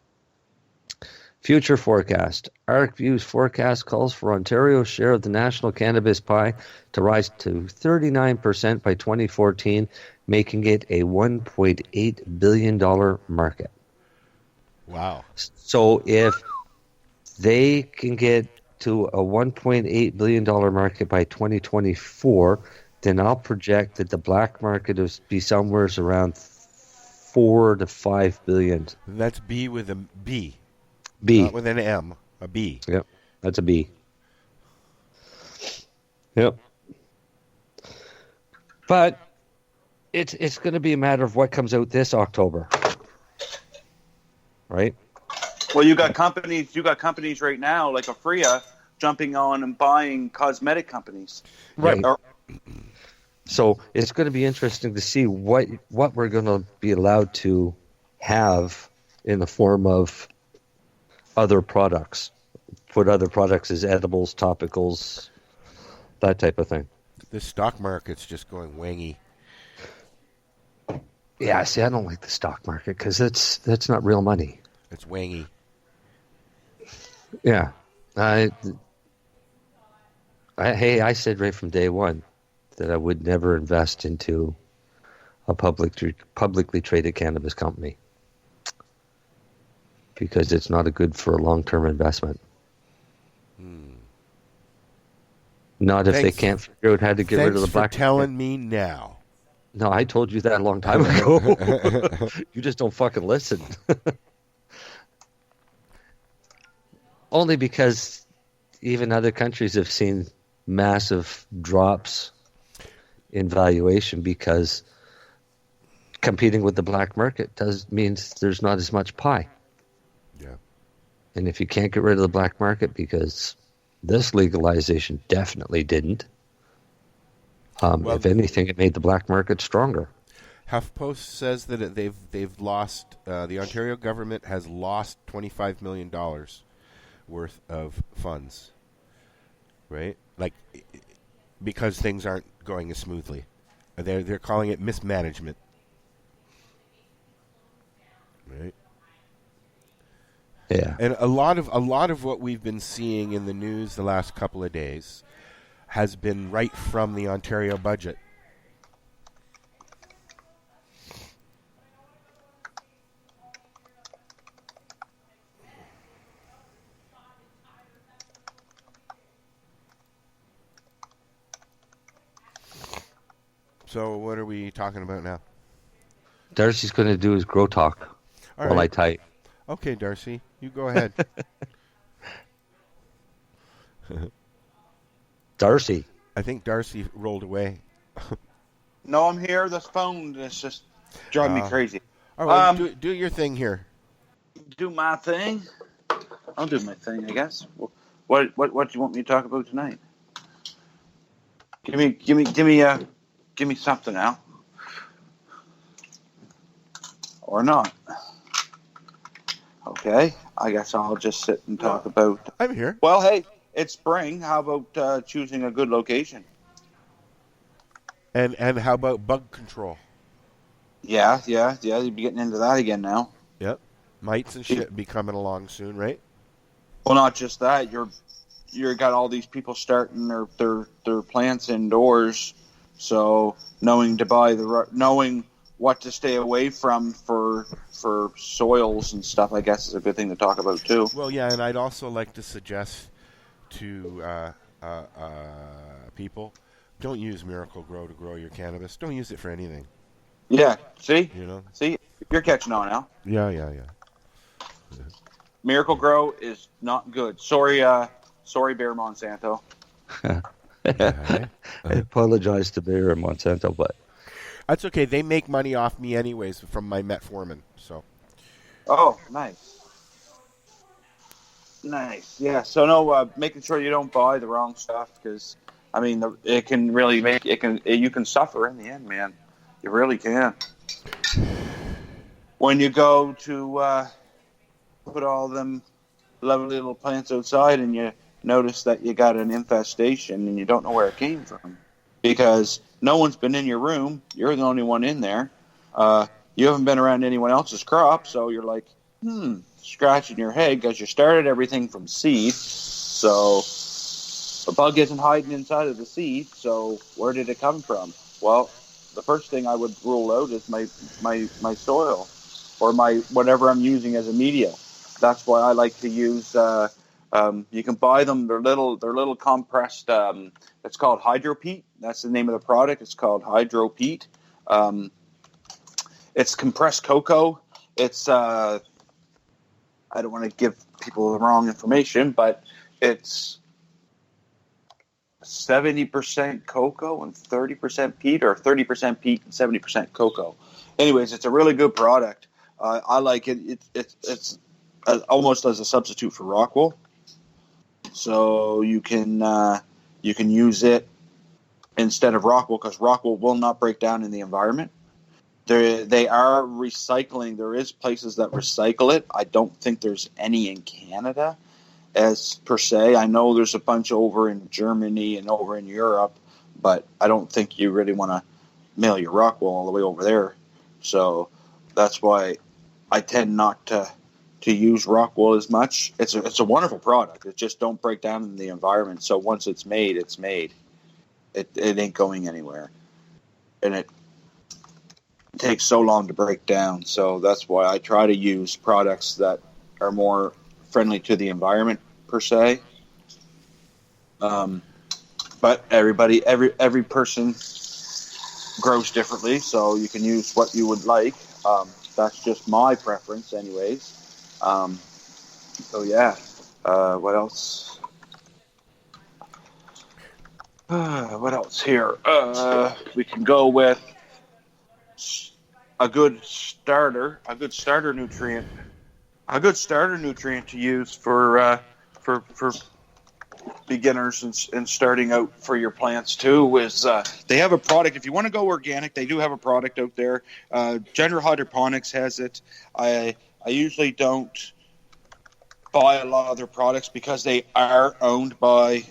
Future forecast. ArcView's forecast calls for Ontario's share of the national cannabis pie to rise to 39% by 2014, making it a $1.8 billion market. Wow. So if they can get to a $1.8 billion market by 2024, then I'll project that the black market will be somewhere around 4 to 5 billion. That's B with a B. B. Not with an M. A B. Yep. That's a B. Yep. But it's going to be a matter of what comes out this October. Right? Well, you got companies right now like Afria jumping on and buying cosmetic companies. Right. So it's going to be interesting to see what we're going to be allowed to have in the form of other products. Put other products as edibles, topicals, that type of thing. The stock market's just going wangy. Yeah, see, I don't like the stock market because that's not real money. It's wangy. Yeah. I said right from day one that I would never invest into a publicly traded cannabis company because it's not a good for a long-term investment. Not if they can't figure out how to get rid of the black. Thanks for telling me now. No, I told you that a long time ago. You just don't fucking listen. Only because even other countries have seen massive drops in valuation because competing with the black market means there's not as much pie. Yeah. And if you can't get rid of the black market, because this legalization definitely didn't, if anything, it made the black market stronger. HuffPost says that they've lost, the Ontario government has lost $25 million worth of funds, right? Like, because things aren't going as smoothly. They're calling it mismanagement. Right? Yeah. And a lot of what we've been seeing in the news the last couple of days has been right from the Ontario budget. So what are we talking about now? Darcy's going to do his grow talk while I type. Okay, Darcy, you go ahead. Darcy. I think Darcy rolled away. No, I'm here. This phone is just driving me crazy. All right, do your thing here. Do my thing? I'll do my thing, I guess. What do you want me to talk about tonight? Give me something now. Or not. Okay, I guess I'll just sit and talk about... I'm here. Well, hey, it's spring. How about choosing a good location? And how about bug control? Yeah, you'd be getting into that again now. Yep. Mites and shit be coming along soon, right? Well, not just that. You got all these people starting their plants indoors, so knowing what to stay away from for soils and stuff, I guess, is a good thing to talk about too. Well, yeah, and I'd also like to suggest to people, don't use Miracle Grow to grow your cannabis. Don't use it for anything. Yeah, see? You know? See? You're catching on now. Yeah. Miracle Grow is not good. Sorry, Bear Monsanto. I apologize to Bayer and Monsanto, but that's okay. They make money off me anyways from my metformin. So. Oh, nice. Yeah. So no, making sure you don't buy the wrong stuff, because I mean, it can really you can suffer in the end, man. You really can. When you go to put all them lovely little plants outside and you notice that you got an infestation and you don't know where it came from because no one's been in your room. You're the only one in there. You haven't been around anyone else's crop, so you're like, scratching your head because you started everything from seed. So the bug isn't hiding inside of the seed, so where did it come from? Well, the first thing I would rule out is my soil or my whatever I'm using as a media. That's why I like to use. You can buy them. They're little compressed. It's called Hydropeat. That's the name of the product. It's called Hydropeat. It's compressed cocoa. It's I don't want to give people the wrong information, but it's 70% cocoa and 30% peat, or 30% peat and 70% cocoa. Anyways, it's a really good product. I like it. It's almost as a substitute for rock wool. So you can use it instead of rock wool, because rock wool will not break down in the environment. They are recycling. There is places that recycle it. I don't think there's any in Canada as per se. I know there's a bunch over in Germany and over in Europe, but I don't think you really want to mail your rock wool all the way over there. So that's why I tend not to use rock wool as much. It's a wonderful product. It just don't break down in the environment. So once it's made, it's made. It ain't going anywhere. And it takes so long to break down. So that's why I try to use products that are more friendly to the environment per se. But every person grows differently, so you can use what you would like. That's just my preference anyways. So yeah, what else? What else here? We can go with a good starter nutrient to use for beginners and starting out for your plants too is they have a product. If you want to go organic, they do have a product out there. General Hydroponics has it. I usually don't buy a lot of their products because they are owned by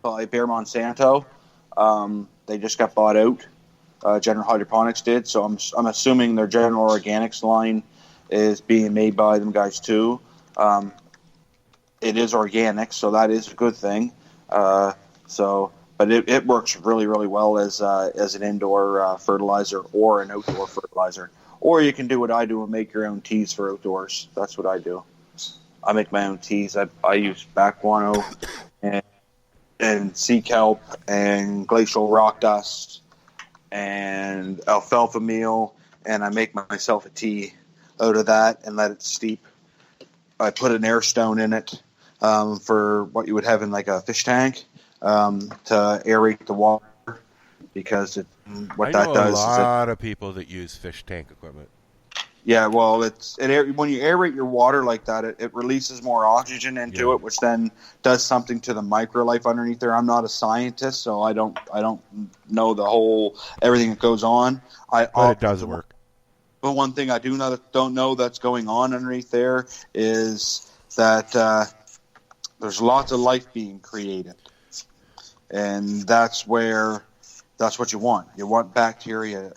Bayer Monsanto. They just got bought out. General Hydroponics did, so I'm assuming their General Organics line is being made by them guys too. It is organic, so that is a good thing. But it works really, really well as an indoor fertilizer or an outdoor fertilizer. Or you can do what I do and make your own teas for outdoors. That's what I do. I make my own teas. I use back guano and sea kelp and glacial rock dust and alfalfa meal, and I make myself a tea out of that and let it steep. I put an air stone in it for what you would have in like a fish tank to aerate the water, because what that does is a lot of people that use fish tank equipment. Yeah, well, when you aerate your water like that, it releases more oxygen into it, which then does something to the microlife underneath there. I'm not a scientist, so I don't know everything that goes on. But it does work. But one thing I don't know that's going on underneath there is that there's lots of life being created, and that's what you want. You want bacteria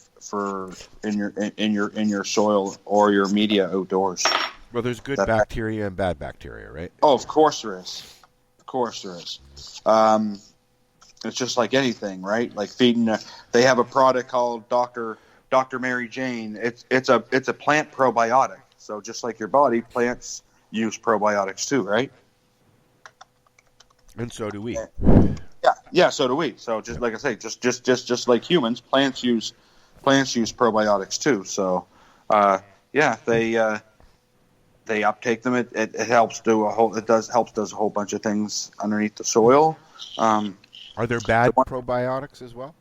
in your soil or your media outdoors. Well, there's good bacteria and bad bacteria, right? Oh, of course there is. It's just like anything, right? Like feeding. They have a product called Dr. Mary Jane. It's a plant probiotic. So just like your body, plants use probiotics too, right? And so do we. Yeah, so do we. So just like I say, just like humans, plants use probiotics too. So they uptake them. It helps does a whole bunch of things underneath the soil. Are there bad probiotics as well?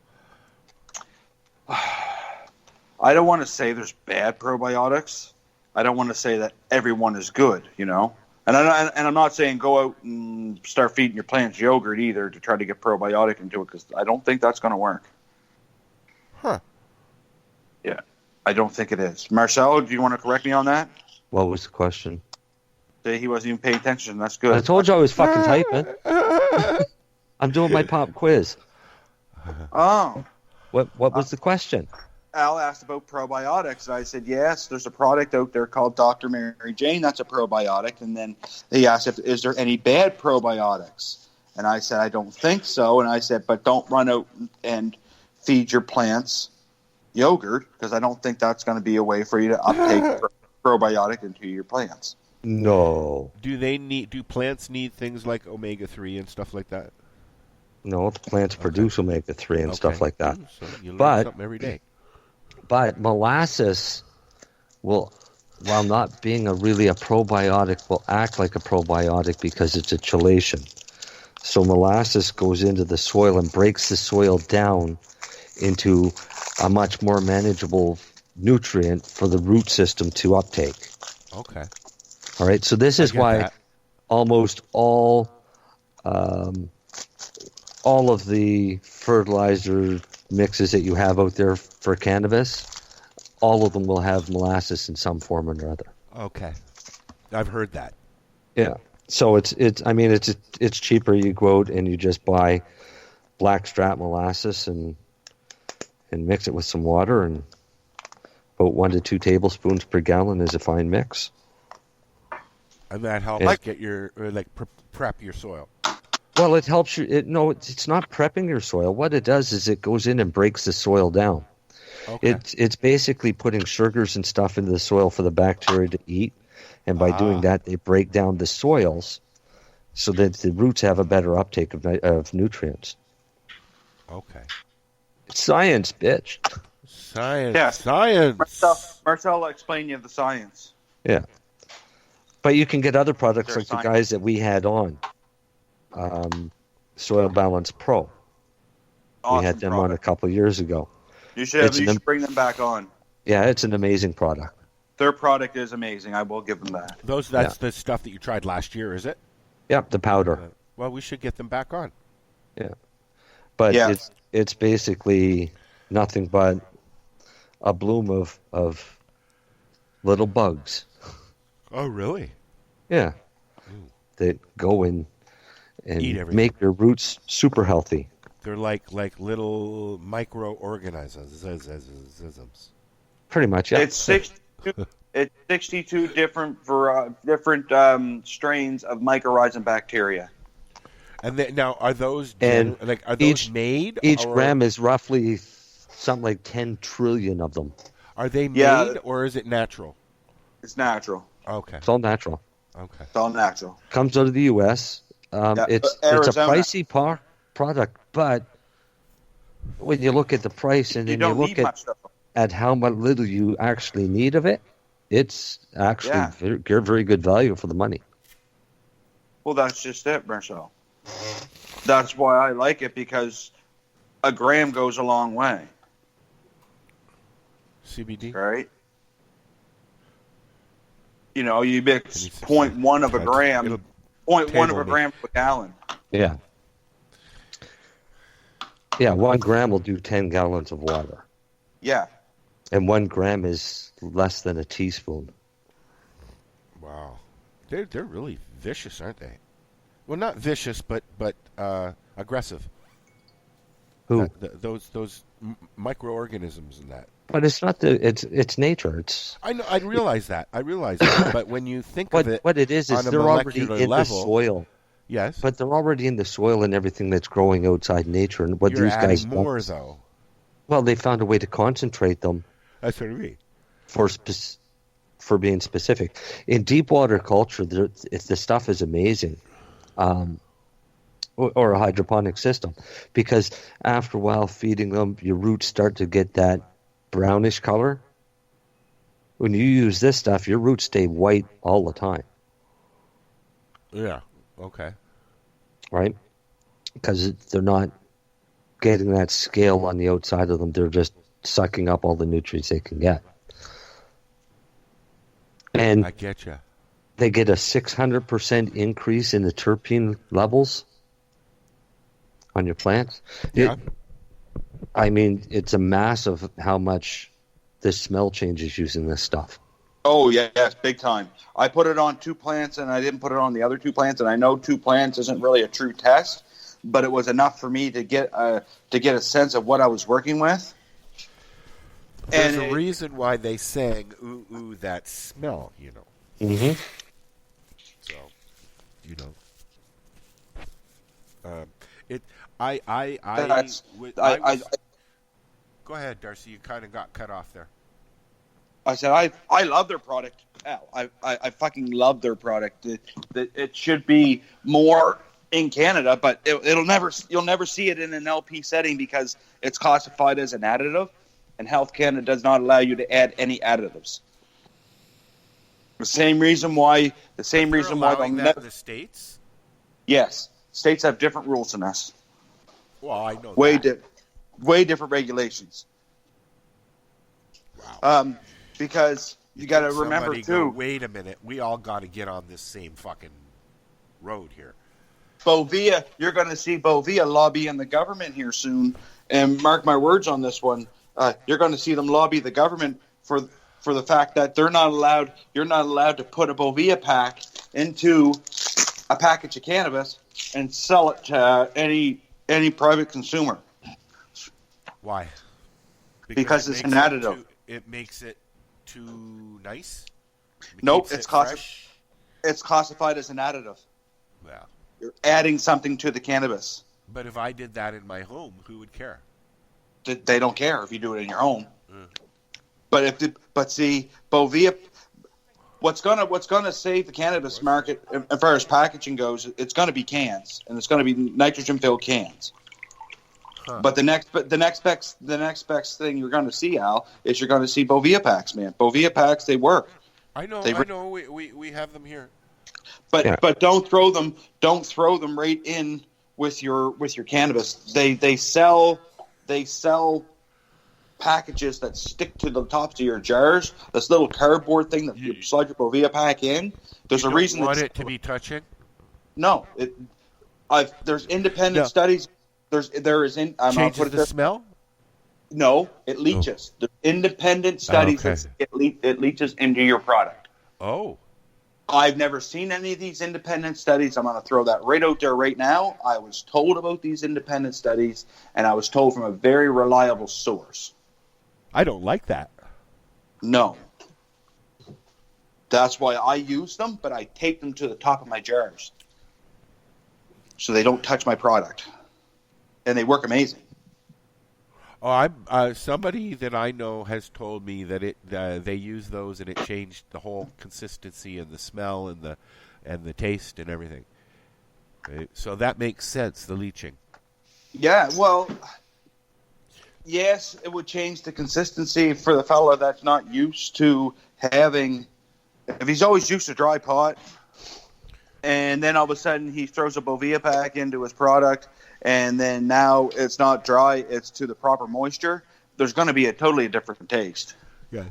I don't want to say there's bad probiotics. I don't want to say that everyone is good, you know. And I'm not saying go out and start feeding your plants yogurt either to try to get probiotic into it, because I don't think that's going to work. Huh. Yeah, I don't think it is. Marcel, do you want to correct me on that? What was the question? Say he wasn't even paying attention. That's good. I told you I was fucking typing. I'm doing my pop quiz. Oh. What was the question? Al asked about probiotics, and I said, yes, there's a product out there called Dr. Mary Jane. That's a probiotic. And then he asked, is there any bad probiotics? And I said, I don't think so. And I said, but don't run out and feed your plants yogurt, because I don't think that's going to be a way for you to uptake probiotic into your plants. No. Do plants need things like omega-3 and stuff like that? No, the plants produce omega-3 and stuff like that. So you learn something every day. But molasses will, while not being really a probiotic, will act like a probiotic because it's a chelation. So molasses goes into the soil and breaks the soil down into a much more manageable nutrient for the root system to uptake. Okay. All right. So this is why almost all of the fertilizer mixes that you have out there for cannabis, all of them will have molasses in some form or other. Okay. I've heard that. Yeah. So it's cheaper. You go out and you just buy blackstrap molasses and mix it with some water, and about 1 to 2 tablespoons per gallon is a fine mix. And that helps get your prep your soil. Well, it helps you. It's not prepping your soil. What it does is it goes in and breaks the soil down. Okay. It's basically putting sugars and stuff into the soil for the bacteria to eat, and by doing that, they break down the soils so that the roots have a better uptake of nutrients. Okay. It's science, bitch. Science. Yeah. Science. Marcel will explain you the science. Yeah. But you can get other products There's like science. the guys that we had on. Soil Balance Pro. Awesome we had them product. on a couple of years ago. You should bring them back on. Yeah, it's an amazing product. Their product is amazing. I will give them that. That's the stuff that you tried last year, is it? Yep, the powder. Well, we should get them back on. Yeah. But it's basically nothing but a bloom of little bugs. Oh, really? Yeah. That go in and Eat everything. make your roots super healthy. They're like little microorganisms. Pretty much, yeah. It's 62 different strains of mycorrhizal bacteria. And now, are those made? Each gram is roughly something like 10 trillion of them. Are they made or is it natural? It's natural. Okay. It's all natural. Okay. It's all natural. Comes out of the U.S. It's a pricey product, but when you look at the price and then you look at how much little you actually need of it, it's actually very good value for the money. Well, that's just it, Marcel. That's why I like it, because a gram goes a long way. CBD? Right? You know, you mix 0.1 of a gram, 0.1 of a gram per gallon. Yeah. Yeah, 1 gram will do 10 gallons of water. Yeah. And 1 gram is less than a teaspoon. Wow. They're really vicious, aren't they? Well, not vicious, but aggressive. Who? Those microorganisms and that. But it's not it's nature. It's I know. I realize that. But when you think of it, what it is on a they're already molecular in level, the soil. Yes. But they're already in the soil and everything that's growing outside nature. And what You're these guys adding more, though. Well, they found a way to concentrate them. That's what I mean. For being specific, in deep water culture, the stuff is amazing. or a hydroponic system, because after a while feeding them, your roots start to get that brownish color. When you use this stuff, your roots stay white all the time. Yeah. Okay. Right? Because they're not getting that scale on the outside of them. They're just sucking up all the nutrients they can get. And I get you. They get a 600% increase in the terpene levels on your plants. Yeah. I mean, it's a massive how much the smell changes using this stuff. Oh, yes, big time. I put it on 2 plants, and I didn't put it on the other 2 plants, and I know 2 plants isn't really a true test, but it was enough for me to get a sense of what I was working with. There's a reason why they sang "Ooh, ooh, that smell," you know. Mm-hmm. So, you know, go ahead, Darcy. You kind of got cut off there. I said I love their product. I fucking love their product. It should be more in Canada, but you'll never see it in an LP setting because it's classified as an additive, and Health Canada does not allow you to add any additives. The same reason why they'll never. The states. Yes, states have different rules than us. Well, I know way different regulations. Wow. Because you got to remember too. Wait a minute, we all got to get on this same fucking road here. Bovia, you're going to see Bovia lobbying the government here soon, and mark my words on this one. You're going to see them lobby the government for the fact that they're not allowed. You're not allowed to put a Bovia pack into a package of cannabis and sell it to any private consumer. Why? Because it's an additive. It makes it too nice? Nope, it's classified as an additive. Well, you're adding something to the cannabis. But if I did that in my home, who would care? They don't care if you do it in your home. But see, Bovia, what's gonna save the cannabis market as far as packaging goes, it's gonna be cans, and it's gonna be nitrogen filled cans. Huh. But the next best thing you're going to see, Al, is you're going to see Bovia packs, man. Bovia packs, they work. I know. We have them here. But don't throw them right in with your cannabis. They sell packages that stick to the tops of your jars. This little cardboard thing that you slide your Bovia pack in. There's a reason. You want it to be touching? No. There's independent studies. Changes the smell? No, it leaches. The independent studies that it leaches into your product. Oh. I've never seen any of these independent studies. I'm going to throw that right out there right now. I was told about these independent studies, and I was told from a very reliable source. I don't like that. No. That's why I use them, but I take them to the top of my jars so they don't touch my product. And they work amazing. Oh, somebody that I know has told me that they use those and it changed the whole consistency and the smell and the taste and everything. Right? So that makes sense, the leaching. Yeah, well, yes, it would change the consistency for the fella that's not used to having. If he's always used to dry pot, and then all of a sudden he throws a Bovia pack into his product. And then now it's not dry, it's to the proper moisture, there's going to be a totally different taste. Yeah.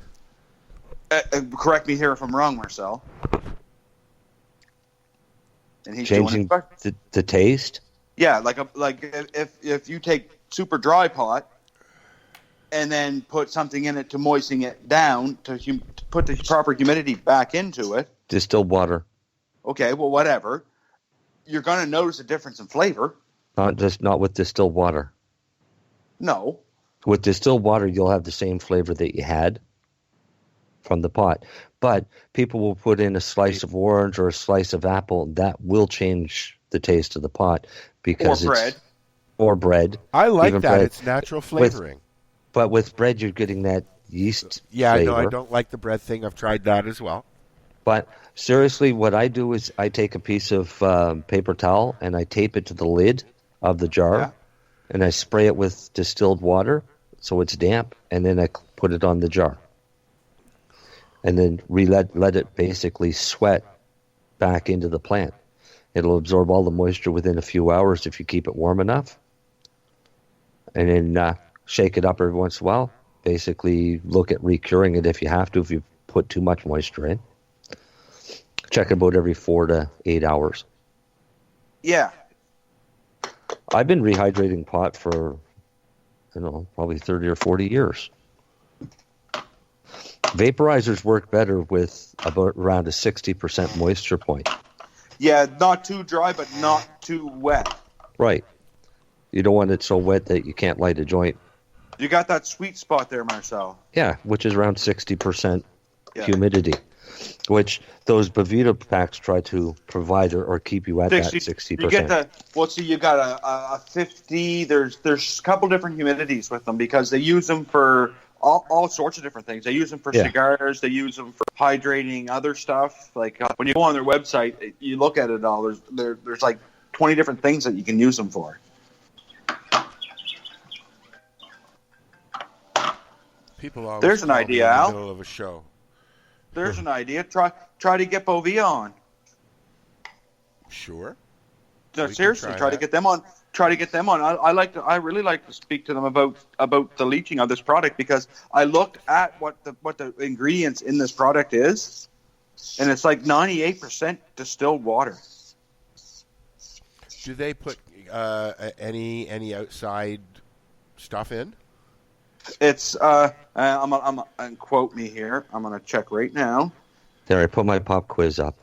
Correct me here if I'm wrong, Marcel. And he's changing the taste? Yeah, like if you take super dry pot and then put something in it to moisten it down, to put the proper humidity back into it. Distilled water. Okay, well, whatever. You're going to notice a difference in flavor. Not with distilled water. No. With distilled water, you'll have the same flavor that you had from the pot. But people will put in a slice of orange or a slice of apple. That will change the taste of the pot because or bread. I like that. Bread. It's natural flavoring. But with bread, you're getting that yeast Yeah, flavor. I know. I don't like the bread thing. I've tried that as well. But seriously, what I do is I take a piece of paper towel and I tape it to the lid of the jar, and I spray it with distilled water so it's damp, and then I put it on the jar. And then let it basically sweat back into the plant. It'll absorb all the moisture within a few hours if you keep it warm enough. And then shake it up every once in a while. Basically, look at recuring it if you have to, if you put too much moisture in. Check about every 4 to 8 hours. Yeah. I've been rehydrating pot for, probably 30 or 40 years. Vaporizers work better with about around a 60% moisture point. Yeah, not too dry, but not too wet. Right. You don't want it so wet that you can't light a joint. You got that sweet spot there, Marcel. Yeah, which is around 60% humidity, which those Bovita packs try to provide or keep you at that 60%. You get you got a 50. There's a couple different humidities with them because they use them for all sorts of different things. They use them for cigars. They use them for hydrating other stuff. Like when you go on their website, you look at it all. There's like 20 different things that you can use them for. People always There's an idea, in the Al. middle of a show. There's an idea. Try to get Bovia on. Sure. No, seriously, try to get them on. Try to get them on. I really like to speak to them about the leaching of this product because I looked at what the ingredients in this product is, and it's like 98% distilled water. Do they put any outside stuff in? It's and quote me here. I'm gonna check right now. There, I put my pop quiz up.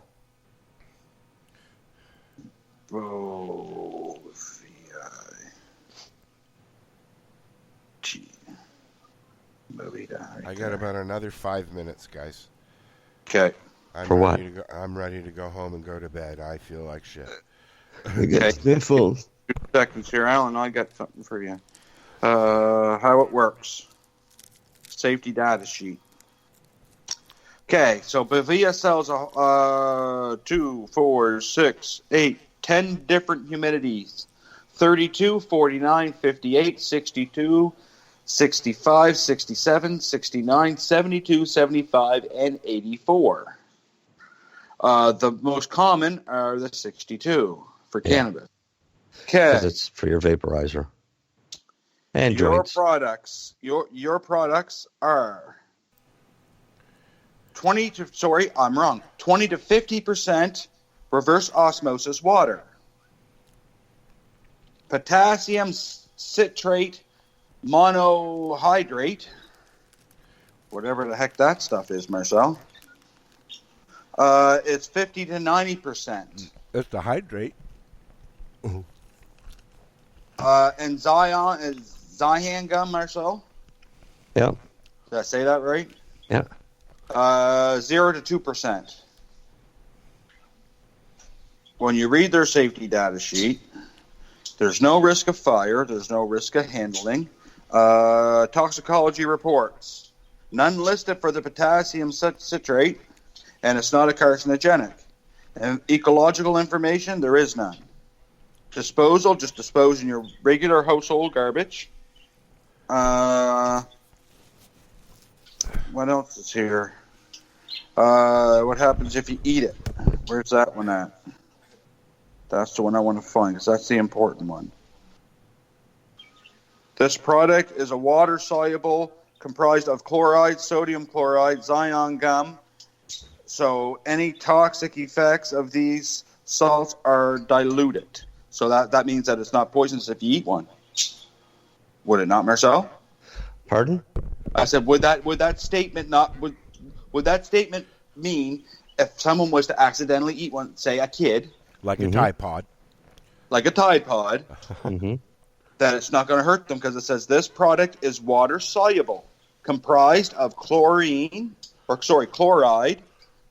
I got about another 5 minutes, guys. Okay. For what? I'm ready to go home and go to bed. I feel like shit. Okay. Sniffles. 2 seconds here, Alan. I got something for you. How it works. Safety data sheet. Okay, so Bovia sells 2, 4, 6, 8, 10 different humidities. 32, 49, 58, 62, 65, 67, 69, 72, 75, and 84. The most common are the 62 for cannabis. Okay. Because it's for your vaporizer. And your joints. products are 20 to 50% reverse osmosis water, potassium citrate monohydrate, whatever the heck that stuff is, Marcel. It's 50 to 90%. That's the hydrate. And Zion gum, Marcel? Yeah. Did I say that right? Yeah. 0 to 2%. When you read their safety data sheet, there's no risk of fire. There's no risk of handling. Toxicology reports. None listed for the potassium citrate, and it's not a carcinogenic. And ecological information, there is none. Disposal, just dispose in your regular household garbage. What else is here? What happens if you eat it? Where's that one at? That's the one I want to find because that's the important one. This product is a water-soluble comprised of chloride, sodium chloride, Zion gum. So any toxic effects of these salts are diluted. So that means that it's not poisonous if you eat one. Would it not, Marcel? Pardon? I said, would that statement mean if someone was to accidentally eat one, say a kid, like a Tide Pod, that it's not going to hurt them because it says this product is water soluble, comprised of chloride,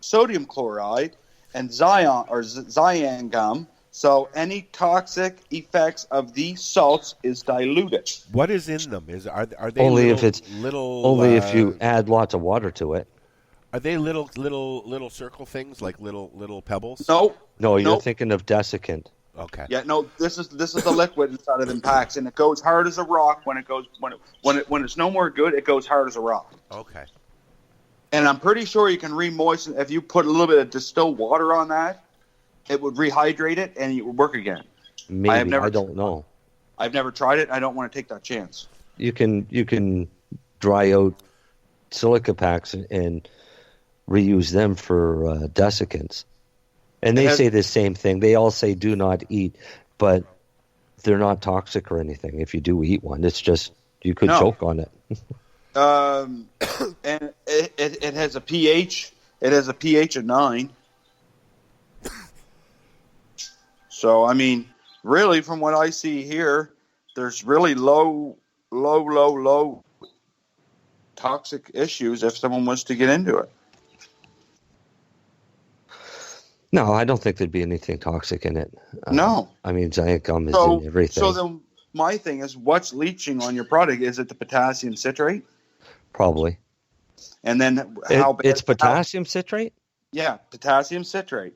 sodium chloride, and Zion gum. So any toxic effects of these salts is diluted. What is in them? Are they only little, if it's little? Only if you add lots of water to it. Are they little circle things, like little pebbles? No, you're thinking of desiccant. Okay. Yeah, no. This is the liquid inside of them packs, and it goes hard as a rock. When it's no more good, it goes hard as a rock. Okay. And I'm pretty sure you can re-moisten if you put a little bit of distilled water on that. It would rehydrate it, and it would work again. Maybe I don't know. I've never tried it. I don't want to take that chance. You can dry out silica packs and reuse them for desiccants. And they say the same thing. They all say do not eat, but they're not toxic or anything. If you do eat one, it's just you could choke on it. And it has a pH. It has a pH of 9. So I mean, really, from what I see here, there's really low toxic issues if someone was to get into it. No, I don't think there'd be anything toxic in it. No. I mean, giant gum is in everything. So then my thing is, what's leaching on your product? Is it the potassium citrate? Probably. And then it's potassium citrate? Yeah, potassium citrate.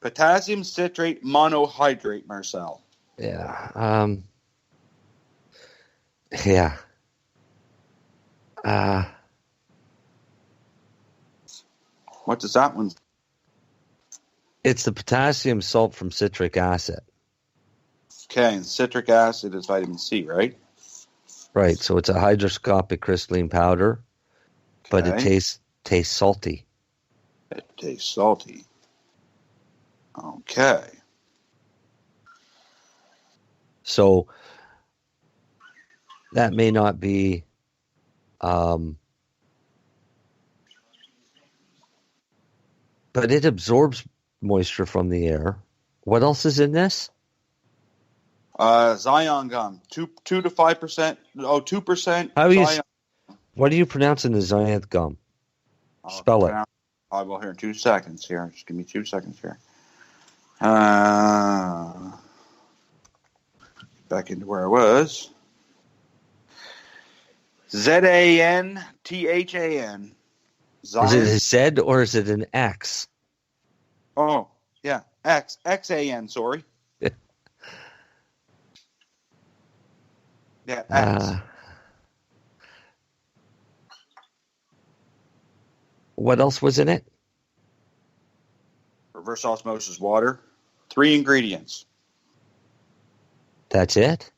Potassium citrate monohydrate, Marcel. Yeah. What does that one? It's the potassium salt from citric acid. Okay, and citric acid is vitamin C, right? Right, so it's a hygroscopic crystalline powder, but it tastes salty. It tastes salty. Okay. So that may not be but it absorbs moisture from the air. What else is in this? Zion gum, 2 to 5%. 2%. What are you pronouncing the Zion gum? Spell it. I will here in 2 seconds. Here, just give me 2 seconds here. Back into where I was. Zanthan. Is it a Z or is it an X? Oh, yeah. Xan, sorry. Yeah, X. What else was in it? Reverse osmosis water. 3 ingredients. That's it?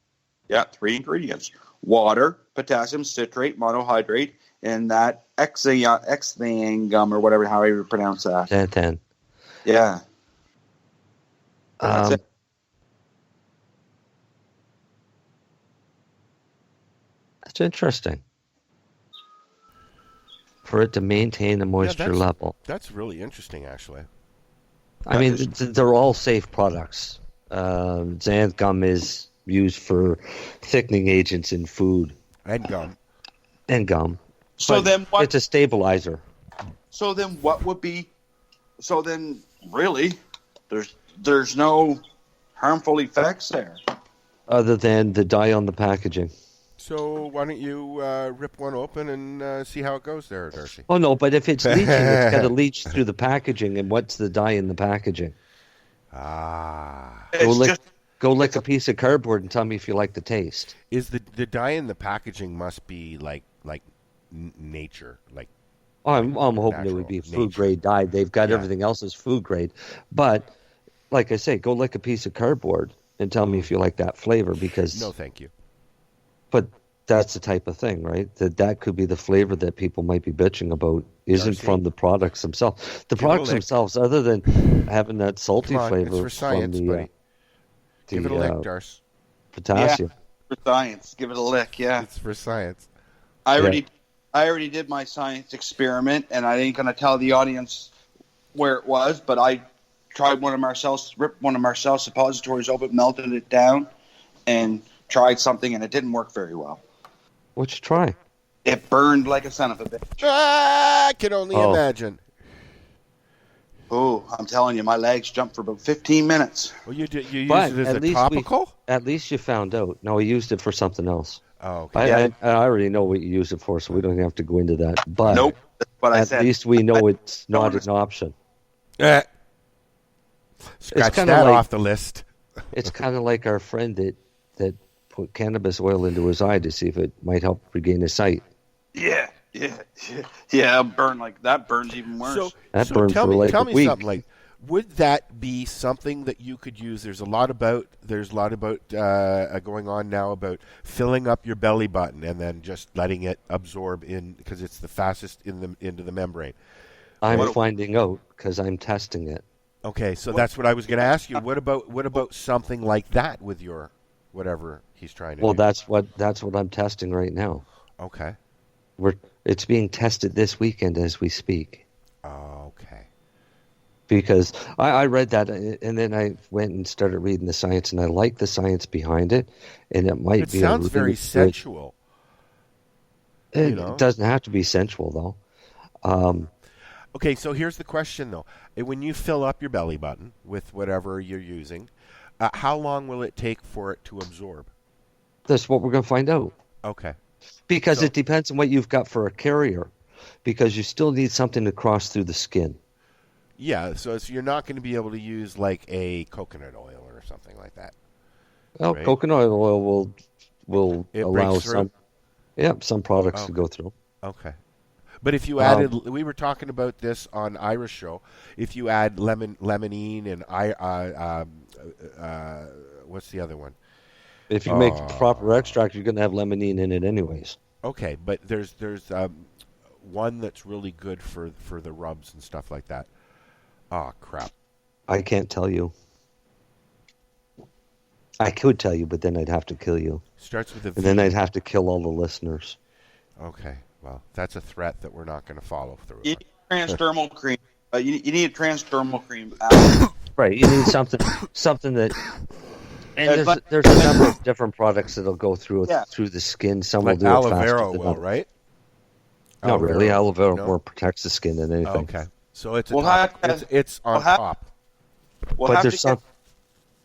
Yeah, 3 ingredients. Water, potassium citrate, monohydrate, and that Xanthan gum or whatever, however you pronounce that. Xanthan. Yeah. That's it. That's interesting. For it to maintain the moisture level. That's really interesting, actually. I mean, they're all safe products. Xanth gum is used for thickening agents in food. And gum. So then what? It's a stabilizer. So then what would be... So then, really, there's no harmful effects there. Other than the dye on the packaging. So why don't you rip one open and see how it goes there, Darcy? Oh, no, but if it's leaching, it's got to leach through the packaging. And what's the dye in the packaging? Go lick a piece of cardboard and tell me if you like the taste. Is the dye in the packaging must be like nature, like? Oh, I'm hoping it would be food grade dye. They've got everything else as food grade, but like I say, go lick a piece of cardboard and tell me if you like that flavor. Because no, thank you. But that's the type of thing, right? That could be the flavor that people might be bitching about. Isn't from the products themselves. The products themselves, other than having that salty flavor, it's for science, from buddy. Give it a lick, Darce. Potassium. Yeah, for science. Give it a lick, yeah. It's for science. I already did my science experiment, and I ain't going to tell the audience where it was, but I tried ripped one of Marcel's suppositories open, melted it down, and tried something, and it didn't work very well. What'd you try? It burned like a son of a bitch. I can only imagine. Oh, I'm telling you, my legs jumped for about 15 minutes. Well, you used it as a topical? At least you found out. No, he used it for something else. Oh, okay. I already know what you use it for, so we don't even have to go into that. But nope. That's what I said. At least we know it's not an option. Scratch that off the list. It's kind of like our friend that put cannabis oil into his eye to see if it might help regain his sight. Yeah. Burn like that burns even worse. Burns tell for me, like tell a me week. something. Like, would that be something that you could use? There's a lot about going on now about filling up your belly button and then just letting it absorb in because it's the fastest into the membrane. I'm finding out because I'm testing it. Okay, so that's what I was going to ask you. What about something like that with your whatever he's trying to do? Well, that's what I'm testing right now. Okay. It's being tested this weekend as we speak. Oh, okay. Because I read that, and then I went and started reading the science, and I like the science behind it, and it might be. It sounds very sensual. It doesn't have to be sensual, though. Okay, so here's the question, though. When you fill up your belly button with whatever you're using, how long will it take for it to absorb? That's what we're going to find out. Okay. Because it depends on what you've got for a carrier, because you still need something to cross through the skin. Yeah, so you're not going to be able to use like a coconut oil or something like that. Well, right? Coconut oil will allow some products to go through. Okay. But if you added, we were talking about this on Ira's show. If you add limonene and what's the other one? If you make the proper extract, you're going to have limonene in it anyways. Okay, but there's one that's really good for the rubs and stuff like that. Oh, crap. I can't tell you. I could tell you, but then I'd have to kill you. Starts with a V. And then I'd have to kill all the listeners. Okay. Well, that's a threat that we're not going to follow through. You need transdermal cream. You need a transdermal cream. Right. You need something that. And there's a number of different products that'll go through the skin. Some like will do aloe it faster vera than will, others. Right? Not really. Aloe vera more protects the skin than anything. Okay. So it's it's on top. But there's some.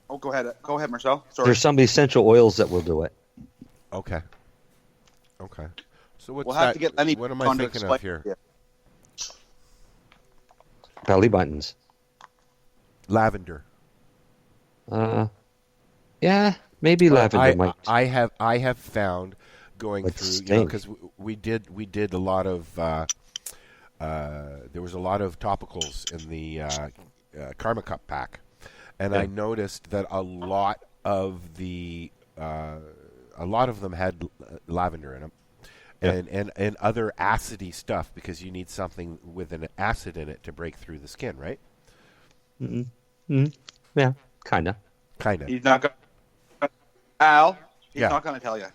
Oh, go ahead, Marcel. Sorry. There's some essential oils that will do it. Okay. Okay. So what's we'll have to get Lenny what am I thinking of here? Belly buttons. Lavender. Yeah, maybe lavender might. I have found going through because we did a lot of there was a lot of topicals in the Karma Cup pack, and I noticed that a lot of them had lavender in them. And other acidy stuff because you need something with an acid in it to break through the skin, right? Yeah, kinda. He's not going. Al, he's not going to tell you.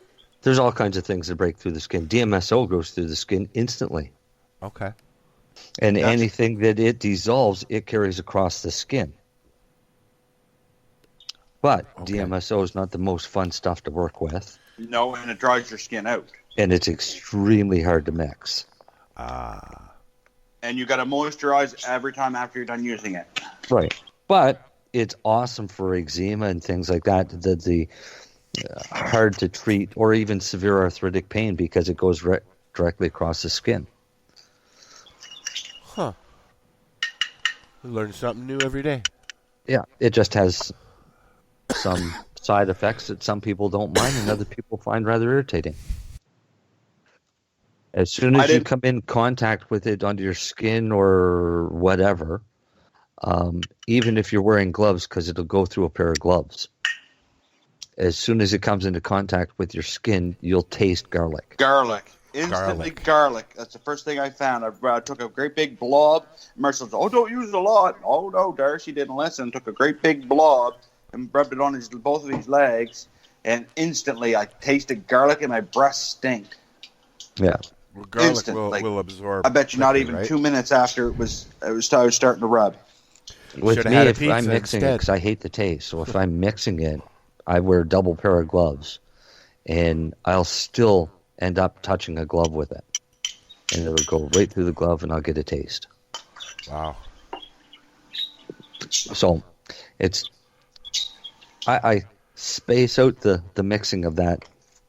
There's all kinds of things that break through the skin. DMSO goes through the skin instantly. Okay. And anything that it dissolves, it carries across the skin. But DMSO is not the most fun stuff to work with. No, and it dries your skin out. And it's extremely hard to mix. And you got to moisturize every time after you're done using it. Right. But it's awesome for eczema and things like that. The hard to treat or even severe arthritic pain because it goes directly across the skin. Huh. We learn something new every day. Yeah, it just has some side effects that some people don't mind and other people find rather irritating. As soon as you come in contact with it under your skin or whatever, even if you're wearing gloves, because it'll go through a pair of gloves, as soon as it comes into contact with your skin, you'll taste garlic. Instantly garlic. That's the first thing I found. I took a great big blob. Marcel said, don't use it a lot. Oh, no, Darcy didn't listen. Took a great big blob and rubbed it on both of his legs, and instantly I tasted garlic and my breath stinked. Yeah. Well, garlic will absorb. I bet you not even 2 minutes after I was starting to rub. With me, if I'm mixing it, because I hate the taste, so if I'm mixing it, I wear a double pair of gloves, and I'll still end up touching a glove with it. And it'll go right through the glove, and I'll get a taste. Wow. So, I space out the mixing of that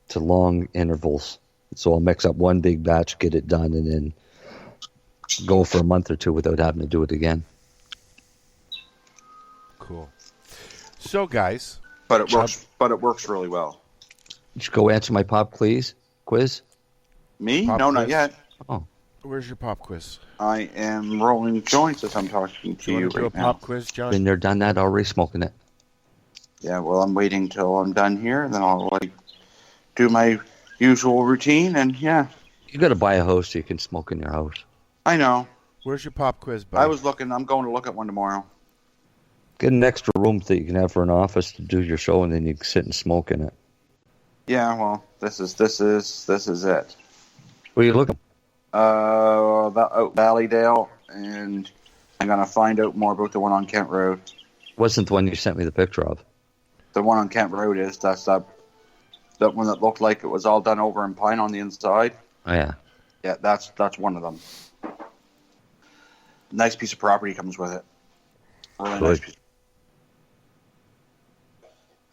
to long intervals. So I'll mix up one big batch, get it done, and then go for a month or two without having to do it again. Cool. So, guys, but it works. But it works really well. Did you go answer my pop quiz? Me? Pop no, quiz? not yet. Oh, where's your pop quiz? I am rolling joints as I'm talking to you Do a right now. pop quiz, John? been there, done that, already smoking it. Yeah, well, I'm waiting till I'm done here, and then I'll do my usual routine, and yeah. You got to buy a host so you can smoke in your house. I know. Where's your pop quiz, bud? I was looking. I'm going to look at one tomorrow. Get an extra room that you can have for an office to do your show, and then you can sit and smoke in it. Yeah, well, this is it. What are you looking? Valleydale, and I'm gonna find out more about the one on Kent Road. Wasn't the one you sent me the picture of? The one on Kent Road is that one that looked like it was all done over in pine on the inside. Oh, yeah. Yeah, that's one of them. Nice piece of property comes with it. Really nice piece.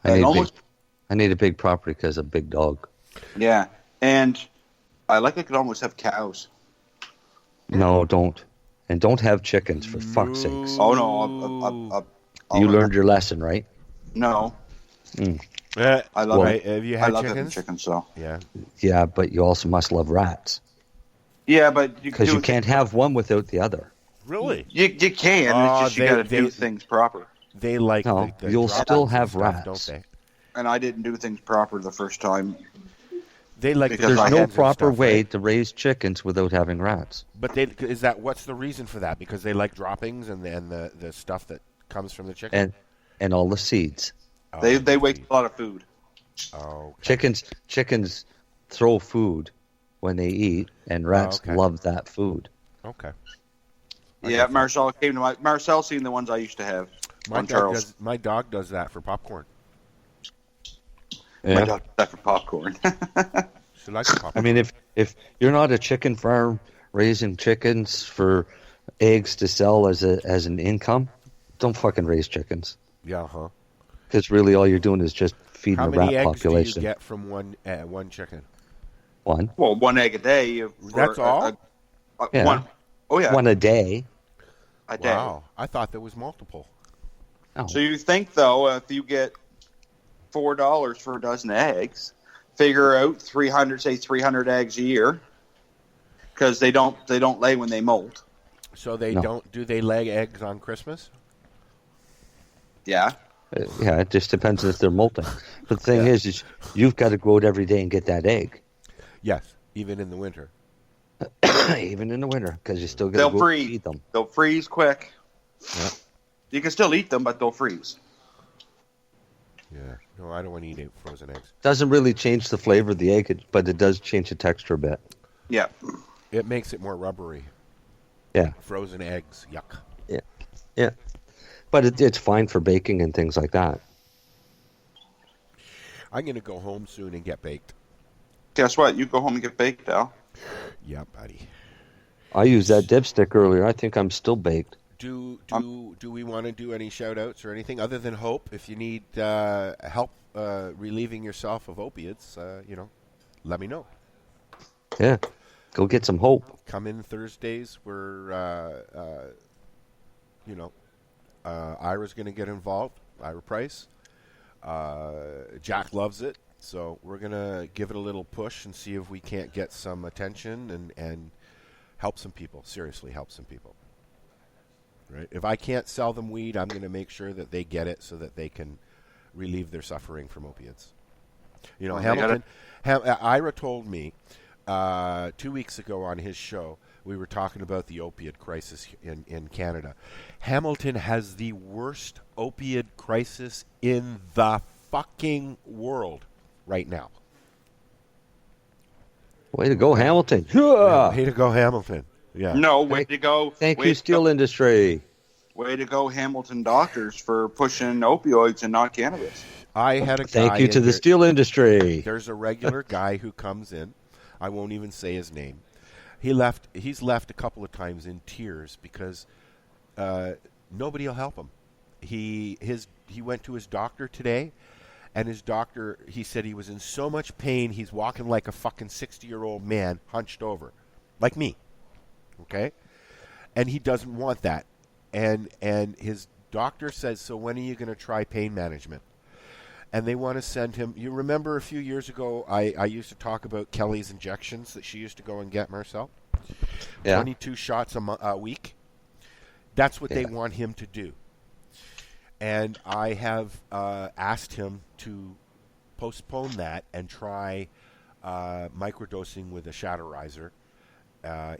I need a big property because of a big dog. Yeah, and I could almost have cows. No, don't. And don't have chickens, for fuck's sakes. Oh, no. You learned your lesson, right? No. I love it. Have you had chickens? Chickens, so. Yeah. Yeah, but you also must love rats. Yeah, but because you can't have one without the other. Really? You can. It's just you got to do things proper. They like. No, you'll still have rats, don't they? And I didn't do things proper the first time. They like. There's no proper way to raise chickens without having rats. But what's the reason for that? Because they like droppings and the stuff that comes from the chicken and all the seeds. Oh, they waste a lot of food. Oh. Okay. Chickens throw food when they eat, and rats love that food. Okay. Yeah, Marcel came to Marcel's seen the ones I used to have. My dog does that for popcorn. Yeah. My dog does that for popcorn. She likes popcorn. I mean, if you're not a chicken farm raising chickens for eggs to sell as an income, don't fucking raise chickens. Yeah, huh? Because really, all you're doing is just feeding How the rat many eggs population. do you get from one chicken? One. Well, one egg a day. That's all? Yeah. One. Oh yeah. One a day. A day. Wow, I thought there was multiple. Oh. So you think though, if you get $4 for a dozen eggs, figure out 300 eggs a year, because they don't lay when they molt. So they don't. Do they lay eggs on Christmas? Yeah. Yeah, it just depends if they're molting. But the thing is you've got to go out every day and get that egg. Yes, even in the winter. Even in the winter, because you still got to go feed them. They'll freeze quick. Yeah. You can still eat them, but they'll freeze. Yeah. No, I don't want to eat frozen eggs. Doesn't really change the flavor of the egg, but it does change the texture a bit. Yeah. It makes it more rubbery. Yeah. Frozen eggs, yuck. Yeah. Yeah. But it's fine for baking and things like that. I'm going to go home soon and get baked. Guess what? You go home and get baked, Al. Yeah, buddy. I used that dipstick earlier. I think I'm still baked. Do we want to do any shout-outs or anything other than Hope? If you need help relieving yourself of opiates, let me know. Yeah. Go get some Hope. Come in Thursdays. Ira's going to get involved. Ira Price. Jack loves it. So we're going to give it a little push and see if we can't get some attention and help some people. Seriously, help some people. Right? If I can't sell them weed, I'm going to make sure that they get it so that they can relieve their suffering from opiates. You know, Hamilton, Ira told me 2 weeks ago on his show, we were talking about the opiate crisis in Canada. Hamilton has the worst opiate crisis in the fucking world right now. Way to go, Hamilton. Yeah, way to go, Hamilton. Yeah. No, way to go. Thank you, steel industry. Way to go, Hamilton doctors, for pushing opioids and not cannabis. I had a guy. Thank you to the steel industry. There's a regular guy who comes in. I won't even say his name. He's left a couple of times in tears because nobody will help him. He went to his doctor today, And his doctor, he said he was in so much pain, he's walking like a fucking 60-year-old man, hunched over, like me. Okay? And he doesn't want that. And his doctor says, so when are you going to try pain management? And they want to send him. You remember a few years ago, I used to talk about Kelly's injections that she used to go and get, Marcel? Yeah. 22 shots a week. That's what they want him to do. And I have asked him to postpone that and try microdosing with a Shatterizer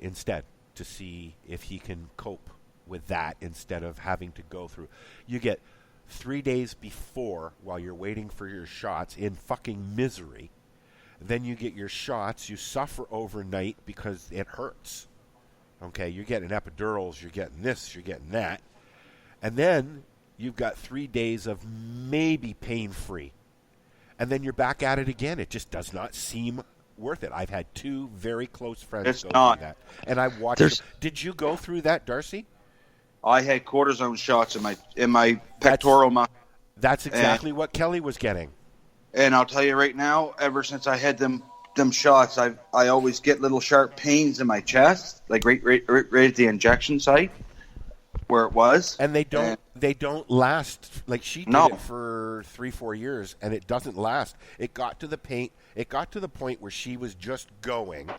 instead, to see if he can cope with that instead of having to go through. You get 3 days before, while you're waiting for your shots, in fucking misery. Then you get your shots. You suffer overnight because it hurts. Okay, you're getting epidurals, you're getting this, you're getting that. And then you've got 3 days of maybe pain-free. And then you're back at it again. It just does not seem worth it. I've had 2 very close friends go through that. And I watched them. Did you go through that, Darcy? I had cortisone shots in my pectoral muscle. That's exactly what Kelly was getting. And I'll tell you right now, ever since I had them shots, I always get little sharp pains in my chest, like right at the injection site where it was. And they don't last. Like she did it for 3-4 years, and it doesn't last. It got to the point where she was just going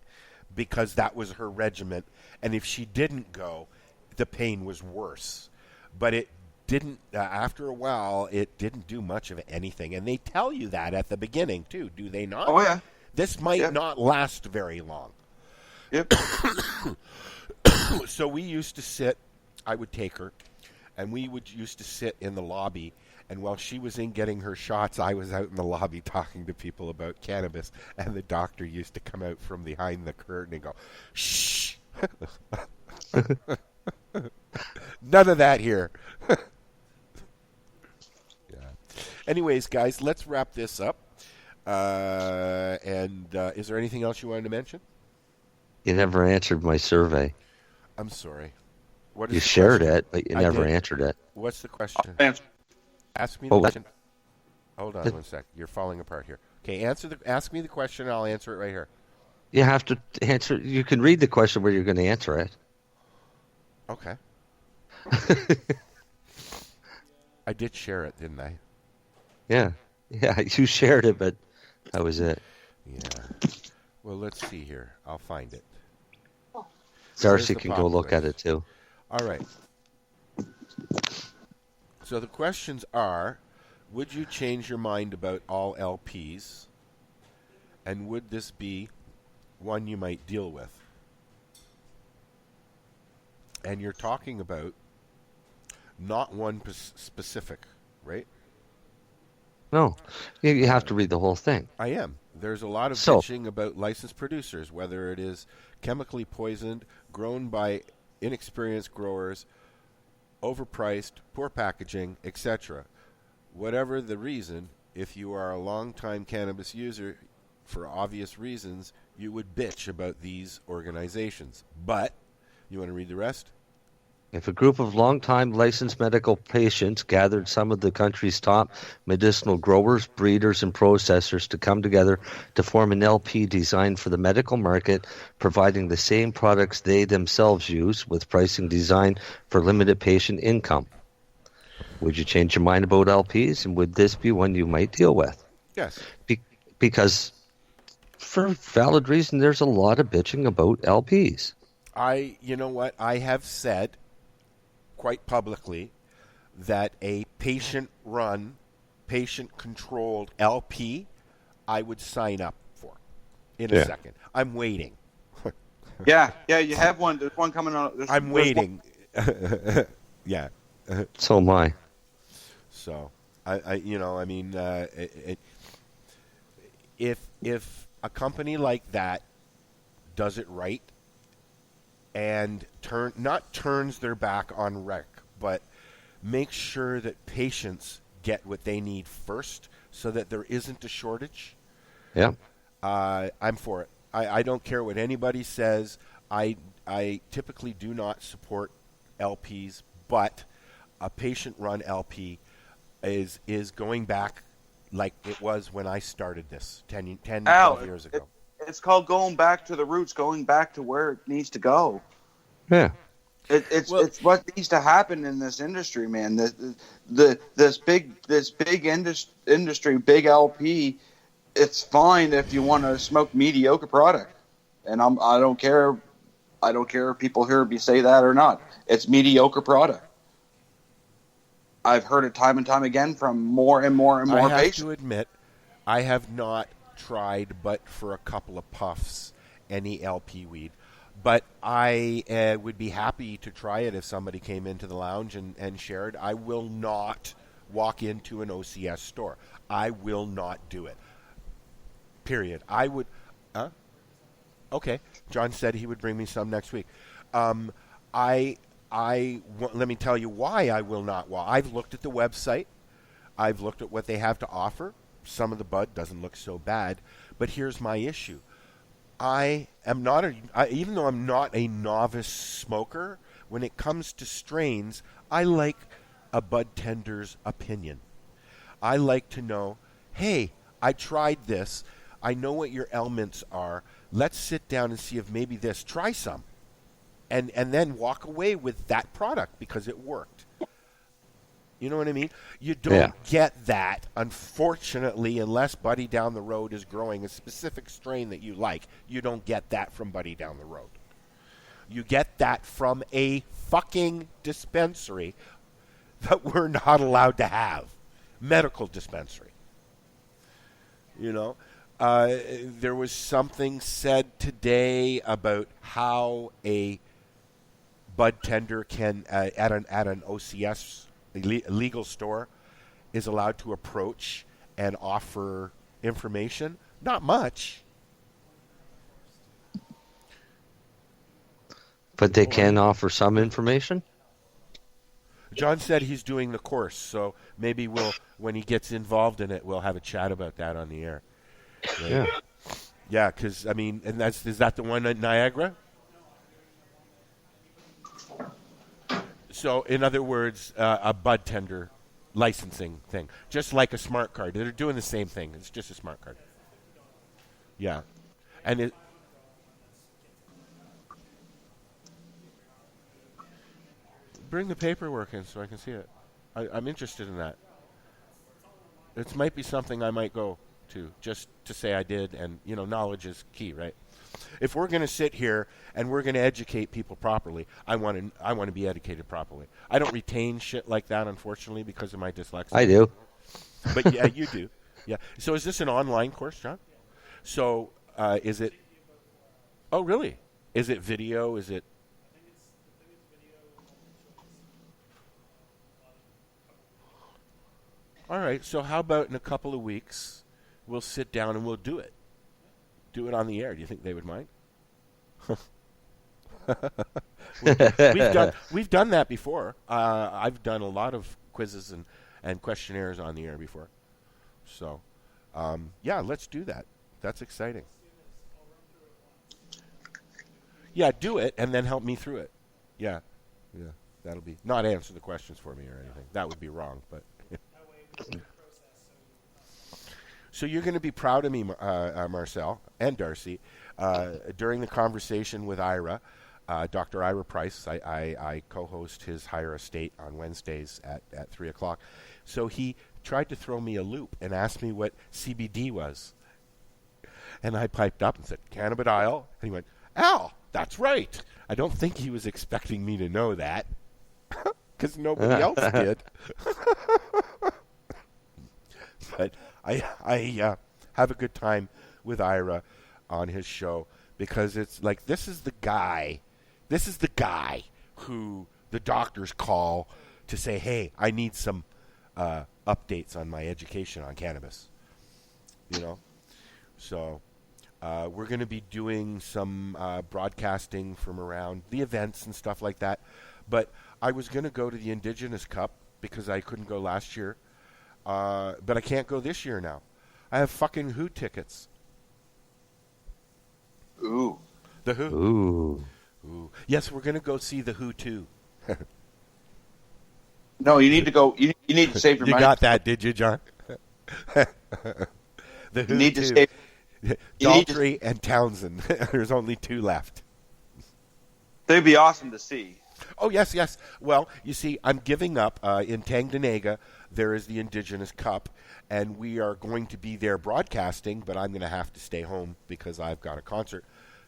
because that was her regiment, and if she didn't go, the pain was worse. But it didn't. After a while, it didn't do much of anything, and they tell you that at the beginning too, do they not? Oh yeah. This might not last very long. Yep. So we used to sit. I would take her, and we used to sit in the lobby. And while she was in getting her shots, I was out in the lobby talking to people about cannabis. And the doctor used to come out from behind the curtain and go, "Shh." None of that here. Yeah. Anyways, guys, let's wrap this up. Is there anything else you wanted to mention? You never answered my survey. I'm sorry. You shared it, but you never answered it. What's the question? Ask me the question. Hold on 1 sec. You're falling apart here. Okay, ask me the question, and I'll answer it right here. You have to answer. You can read the question where you're going to answer it. Okay. I did share it, didn't I? Yeah, you shared it, but that was it. Yeah. Well, let's see here. I'll find it. Darcy can go look at it too. All right. So the questions are, would you change your mind about all LPs? And would this be one you might deal with? And you're talking about not one specific, right? No. You have to read the whole thing. I am. There's a lot of bitching about licensed producers, whether it is chemically poisoned, grown by inexperienced growers, overpriced, poor packaging, etc. Whatever the reason, if you are a long-time cannabis user, for obvious reasons, you would bitch about these organizations. But, you want to read the rest? If a group of long-time licensed medical patients gathered some of the country's top medicinal growers, breeders, and processors to come together to form an LP designed for the medical market, providing the same products they themselves use, with pricing designed for limited patient income, would you change your mind about LPs, and would this be one you might deal with? Yes. Because, for valid reason, there's a lot of bitching about LPs. You know what? I have said quite publicly that a patient-run, patient-controlled LP, I would sign up for in a second. I'm waiting. Yeah, you have one. There's one coming out. I'm waiting. Yeah. So am I. So, if a company like that does it right, and turns their back on rec, but makes sure that patients get what they need first so that there isn't a shortage. Yeah. I'm for it. I don't care what anybody says. I typically do not support LPs, but a patient-run LP is going back like it was when I started this 10 Al, 12 years ago. It's called going back to the roots, going back to where it needs to go. Yeah. It's what needs to happen in this industry, man. This big industry, big LP. It's fine if you want to smoke mediocre product, and I don't care. I don't care if people hear me say that or not. It's mediocre product. I've heard it time and time again from more and more and more I have patients. to admit, I have not tried, but for a couple of puffs, any LP weed. But I would be happy to try it if somebody came into the lounge and shared. I will not walk into an OCS store. I will not do it. Period. I would... Okay. John said he would bring me some next week. Let me tell you why I will not. Well, I've looked at the website. I've looked at what they have to offer. Some of the bud doesn't look so bad. But here's my issue. I am not even though I'm not a novice smoker, when it comes to strains, I like a bud tender's opinion. I like to know, hey, I tried this. I know what your elements are. Let's sit down and see if maybe this, try some. And then walk away with that product because it worked. You know what I mean? You don't get that, unfortunately, unless Buddy down the road is growing a specific strain that you like. You don't get that from Buddy down the road. You get that from a fucking dispensary that we're not allowed to have. Medical dispensary. You know? There was something said today about how a bud tender can, at an OCS legal store, is allowed to approach and offer information. Not much. But they can offer some information? John said he's doing the course, so maybe when he gets involved in it, we'll have a chat about that on the air. Right? Yeah. Yeah, because, I mean, and is that the one at Niagara? So, in other words, a bud tender licensing thing. Just like a smart card. They're doing the same thing. It's just a smart card. Yeah. And bring the paperwork in so I can see it. I'm interested in that. It might be something I might go to, just to say I did, and, you know, knowledge is key, right? If we're going to sit here and we're going to educate people properly, I want to be educated properly. I don't retain shit like that, unfortunately, because of my dyslexia. I do. But yeah, you do. Yeah. So is this an online course, John? So is it... Oh, really? Is it video? Is it... All right. So how about in a couple of weeks, we'll sit down and we'll do it. Do it on the air. Do you think they would mind? We've done that before. I've done a lot of quizzes and questionnaires on the air before. So, yeah, let's do that. That's exciting. Yeah, do it and then help me through it. Yeah, that'll be not answer the questions for me or anything. That would be wrong, but. So you're going to be proud of me, Marcel and Darcy. During the conversation with Ira, Dr. Ira Price, I co-host his Higher Estate on Wednesdays at 3 o'clock. So he tried to throw me a loop and asked me what CBD was. And I piped up and said, cannabidiol. And he went, Al, that's right. I don't think he was expecting me to know that because nobody else did. But I have a good time with Ira on his show because it's like this is the guy who the doctors call to say, hey, I need some updates on my education on cannabis. You know? So we're going to be doing some broadcasting from around the events and stuff like that. But I was going to go to the Indigenous Cup because I couldn't go last year. But I can't go this year now. I have fucking Who tickets. Ooh. The Who. Ooh. Yes, we're going to go see the Who too. No, you need to go. You need to save your money. You got that, did you, John? The You need to Who stay. too. Daltrey and Townsend. There's only 2 left. They'd be awesome to see. Oh, yes, yes. Well, you see, I'm giving up. In Ganjahnistas, there is the Indigenous Cup, and we are going to be there broadcasting, but I'm going to have to stay home because I've got a concert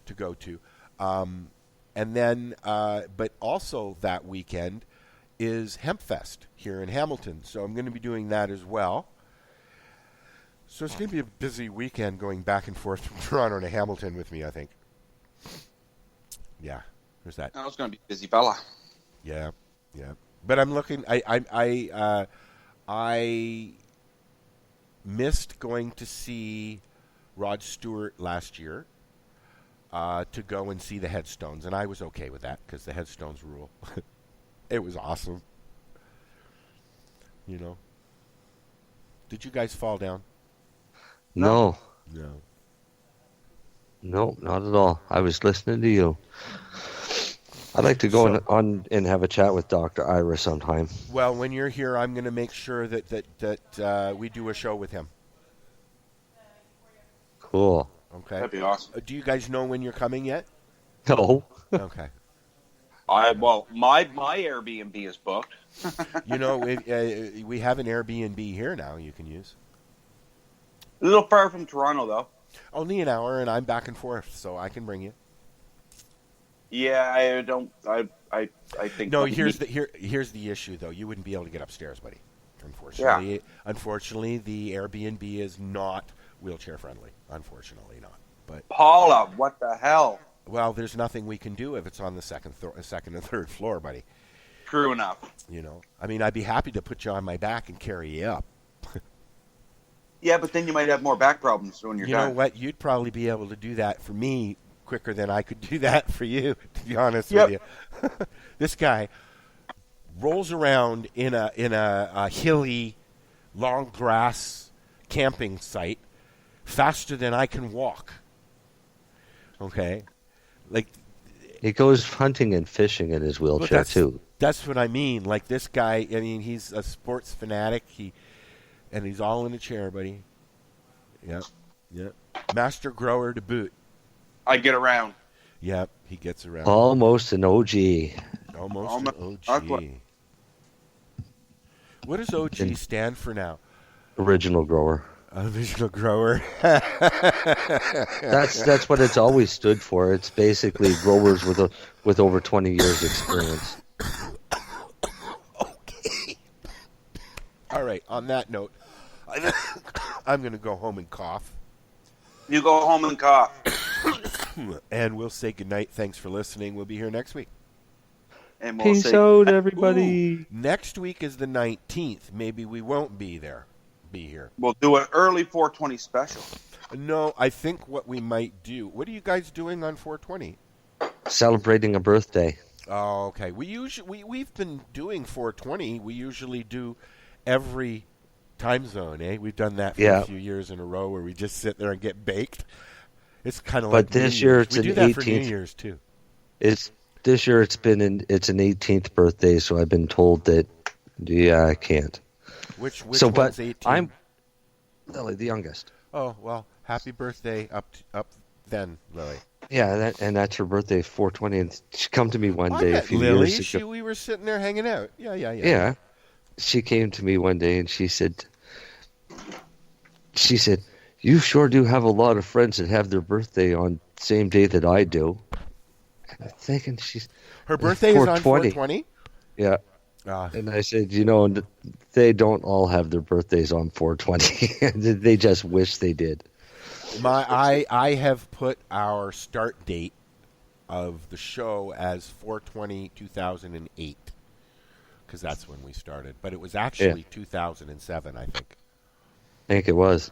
to go to. And then, but also that weekend is Hempfest here in Hamilton, so I'm going to be doing that as well. So it's going to be a busy weekend going back and forth from Toronto to Hamilton with me, I think. Yeah, there's that. I was going to be a busy fella. Yeah, yeah. But I'm looking. I missed going to see Rod Stewart last year to go and see the Headstones, and I was okay with that because the Headstones rule. It was awesome. You know. Did you guys fall down? No. No. No, not at all. I was listening to you. I'd like to go on and have a chat with Dr. Ira sometime. Well, when you're here, I'm going to make sure that we do a show with him. Cool. Okay. That'd be awesome. Do you guys know when you're coming yet? No. Okay. My Airbnb is booked. You know, we have an Airbnb here now you can use. A little far from Toronto, though. Only an hour, and I'm back and forth, so I can bring you. Yeah, I don't. I think. No, here's the issue, though. You wouldn't be able to get upstairs, buddy. Unfortunately, Yeah. Unfortunately, the Airbnb is not wheelchair friendly. Unfortunately, not. But Paula, what the hell? Well, there's nothing we can do if it's on the second and third floor, buddy. True enough. You know, I mean, I'd be happy to put you on my back and carry you up. Yeah, but then you might have more back problems when you're done. You know what? You'd probably be able to do that for me quicker than I could do that for you, to be honest with you. This guy rolls around in a hilly, long grass camping site faster than I can walk. Okay? Like, he goes hunting and fishing in his wheelchair, too. That's what I mean. Like, this guy, I mean, he's a sports fanatic. And he's all in a chair, buddy. Yep. Yep. Master grower to boot. I get around. Yep, he gets around. Almost an OG. Almost an OG. What does OG stand for now? Original grower. Original grower. That's what it's always stood for. It's basically growers with over 20 years experience. Okay. All right, on that note, I'm going to go home and cough. You go home and cough. And we'll say goodnight. Thanks for listening. We'll be here next week. And we'll Peace out, everybody. Ooh, next week is the 19th. Maybe we won't be here. We'll do an early 420 special. No, I think what we might do. What are you guys doing on 420? Celebrating a birthday. Oh, okay. We've been doing 420. We usually do every time zone, eh? We've done that for a few years in a row where we just sit there and get baked. It's kind of like this year it's we do an that 18th. for New Year's too. This year it's an 18th birthday, so I've been told that I can't. Which so, one's but 18? I'm Lily, the youngest. Oh well, happy birthday up then, Lily. Yeah, that's her birthday, 420, and she come to me one day a few Lily, years ago. we were sitting there hanging out. Yeah. She came to me one day and she said, "You sure do have a lot of friends that have their birthday on the same day that I do." And I'm thinking her birthday is on 420? Yeah. And I said, they don't all have their birthdays on 420. They just wish they did. I have put our start date of the show as 4/20/2008 because that's when we started. But it was actually 2007, I think. I think it was.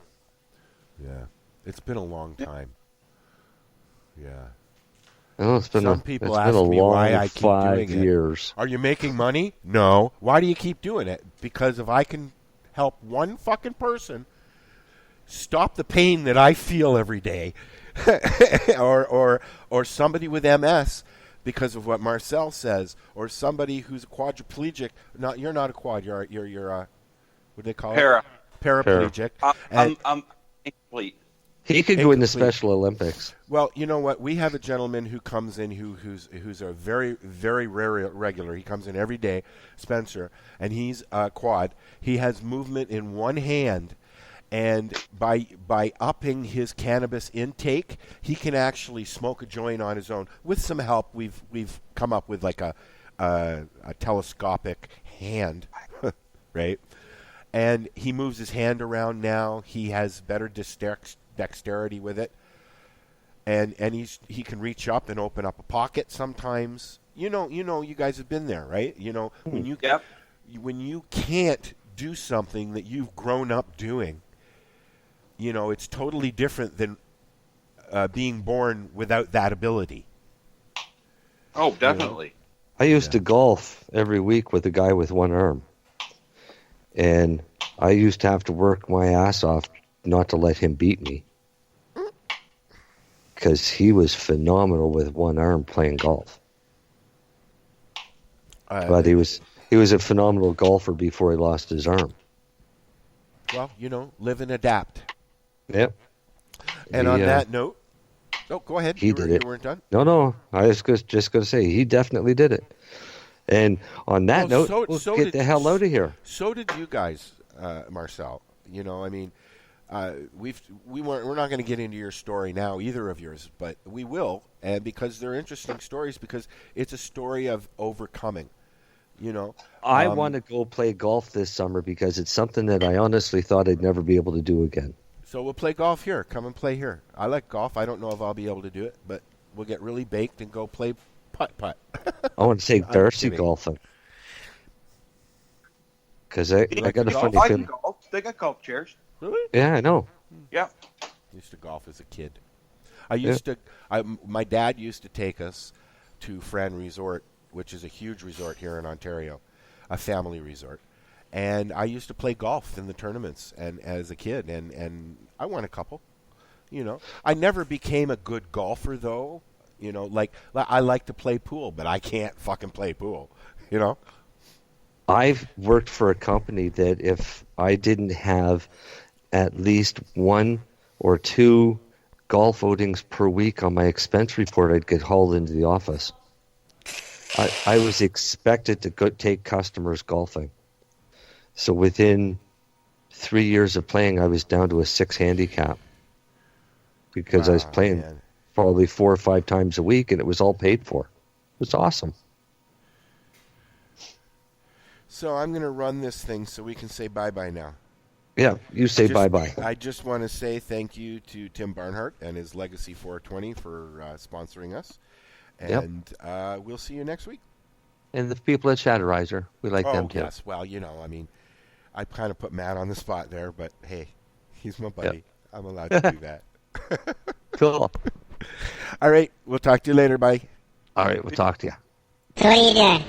Yeah. It's been a long time. Yeah. Oh, Some people ask me why I keep doing 5 years. it. Are you making money? No. Why do you keep doing it? Because if I can help one fucking person stop the pain that I feel every day, or somebody with MS because of what Marcel says, or somebody who's a quadriplegic. You're not a quad. You're what do they call it? paraplegic. I'm incomplete. He could go in the Special Olympics. Well, you know what? We have a gentleman who comes in who's a very, very rare regular. He comes in every day, Spencer, and he's quad. He has movement in one hand, and by upping his cannabis intake, he can actually smoke a joint on his own. With some help, we've come up with like a telescopic hand, right? And he moves his hand around now. He has better dexterity with it, and he can reach up and open up a pocket sometimes. You guys have been there, right? When you can't do something that you've grown up doing, it's totally different than being born without that ability. Oh, definitely. I used to golf every week with a guy with one arm, and I used to have to work my ass off not to let him beat me, because he was phenomenal with one arm playing golf. But he was a phenomenal golfer before he lost his arm. Well, live and adapt. Yep. And on that note, go ahead. You weren't done? No. I was just going to say he definitely did it. And on that note, let's get the hell out of here. So did you guys, Marcel. We're not going to get into your story now, either of yours, but we will, and because they're interesting stories, because it's a story of overcoming. I want to go play golf this summer because it's something that I honestly thought I'd never be able to do again. So we'll play golf here. Come and play here. I like golf. I don't know if I'll be able to do it, but we'll get really baked and go play putt. I want to take Darcy golfing. Because I got a funny feeling. They got golf chairs. Really? Yeah, I know. Yeah. I used to golf as a kid. My dad used to take us to Fran Resort, which is a huge resort here in Ontario, a family resort. And I used to play golf in the tournaments and as a kid, and I won a couple. I never became a good golfer, though. I like to play pool, but I can't fucking play pool, I've worked for a company that if I didn't have at least 1 or 2 golf outings per week on my expense report, I'd get hauled into the office. I was expected to go take customers golfing. So within 3 years of playing, I was down to a 6 handicap because I was playing probably 4 or 5 times a week, and it was all paid for. It was awesome. So I'm going to run this thing so we can say bye-bye now. Yeah, you say bye-bye. I just want to say thank you to Tim Barnhart and his Legacy 420 for sponsoring us. And we'll see you next week. And the people at Chatterizer, we like them too. Yes. Well, I kind of put Matt on the spot there, but hey, he's my buddy. Yep. I'm allowed to do that. Cool. All right. We'll talk to you later. Bye. All right. We'll talk to you. So what are you doing?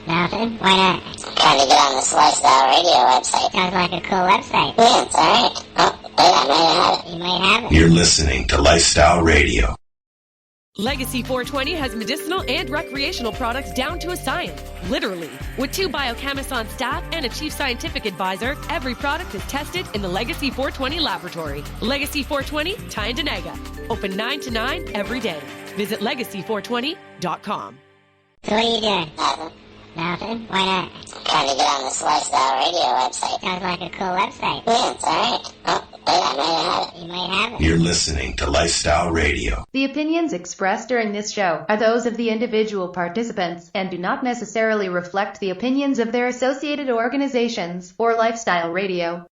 Nothing? Why not? Trying to get on this Lifestyle Radio website. Sounds like a cool website. Yeah, it's alright. Oh, you might have it. You're listening to Lifestyle Radio. Legacy 420 has medicinal and recreational products down to a science. Literally. With 2 biochemists on staff and a chief scientific advisor, every product is tested in the Legacy 420 laboratory. Legacy 420, Tyendinaga. Open 9 to 9 every day. Visit legacy420.com. So what are you doing? Nothing? Why not? Trying to get on this Lifestyle Radio website. Sounds like a cool website. Yeah, it's alright. Oh, you might have it. You're listening to Lifestyle Radio. The opinions expressed during this show are those of the individual participants and do not necessarily reflect the opinions of their associated organizations or Lifestyle Radio.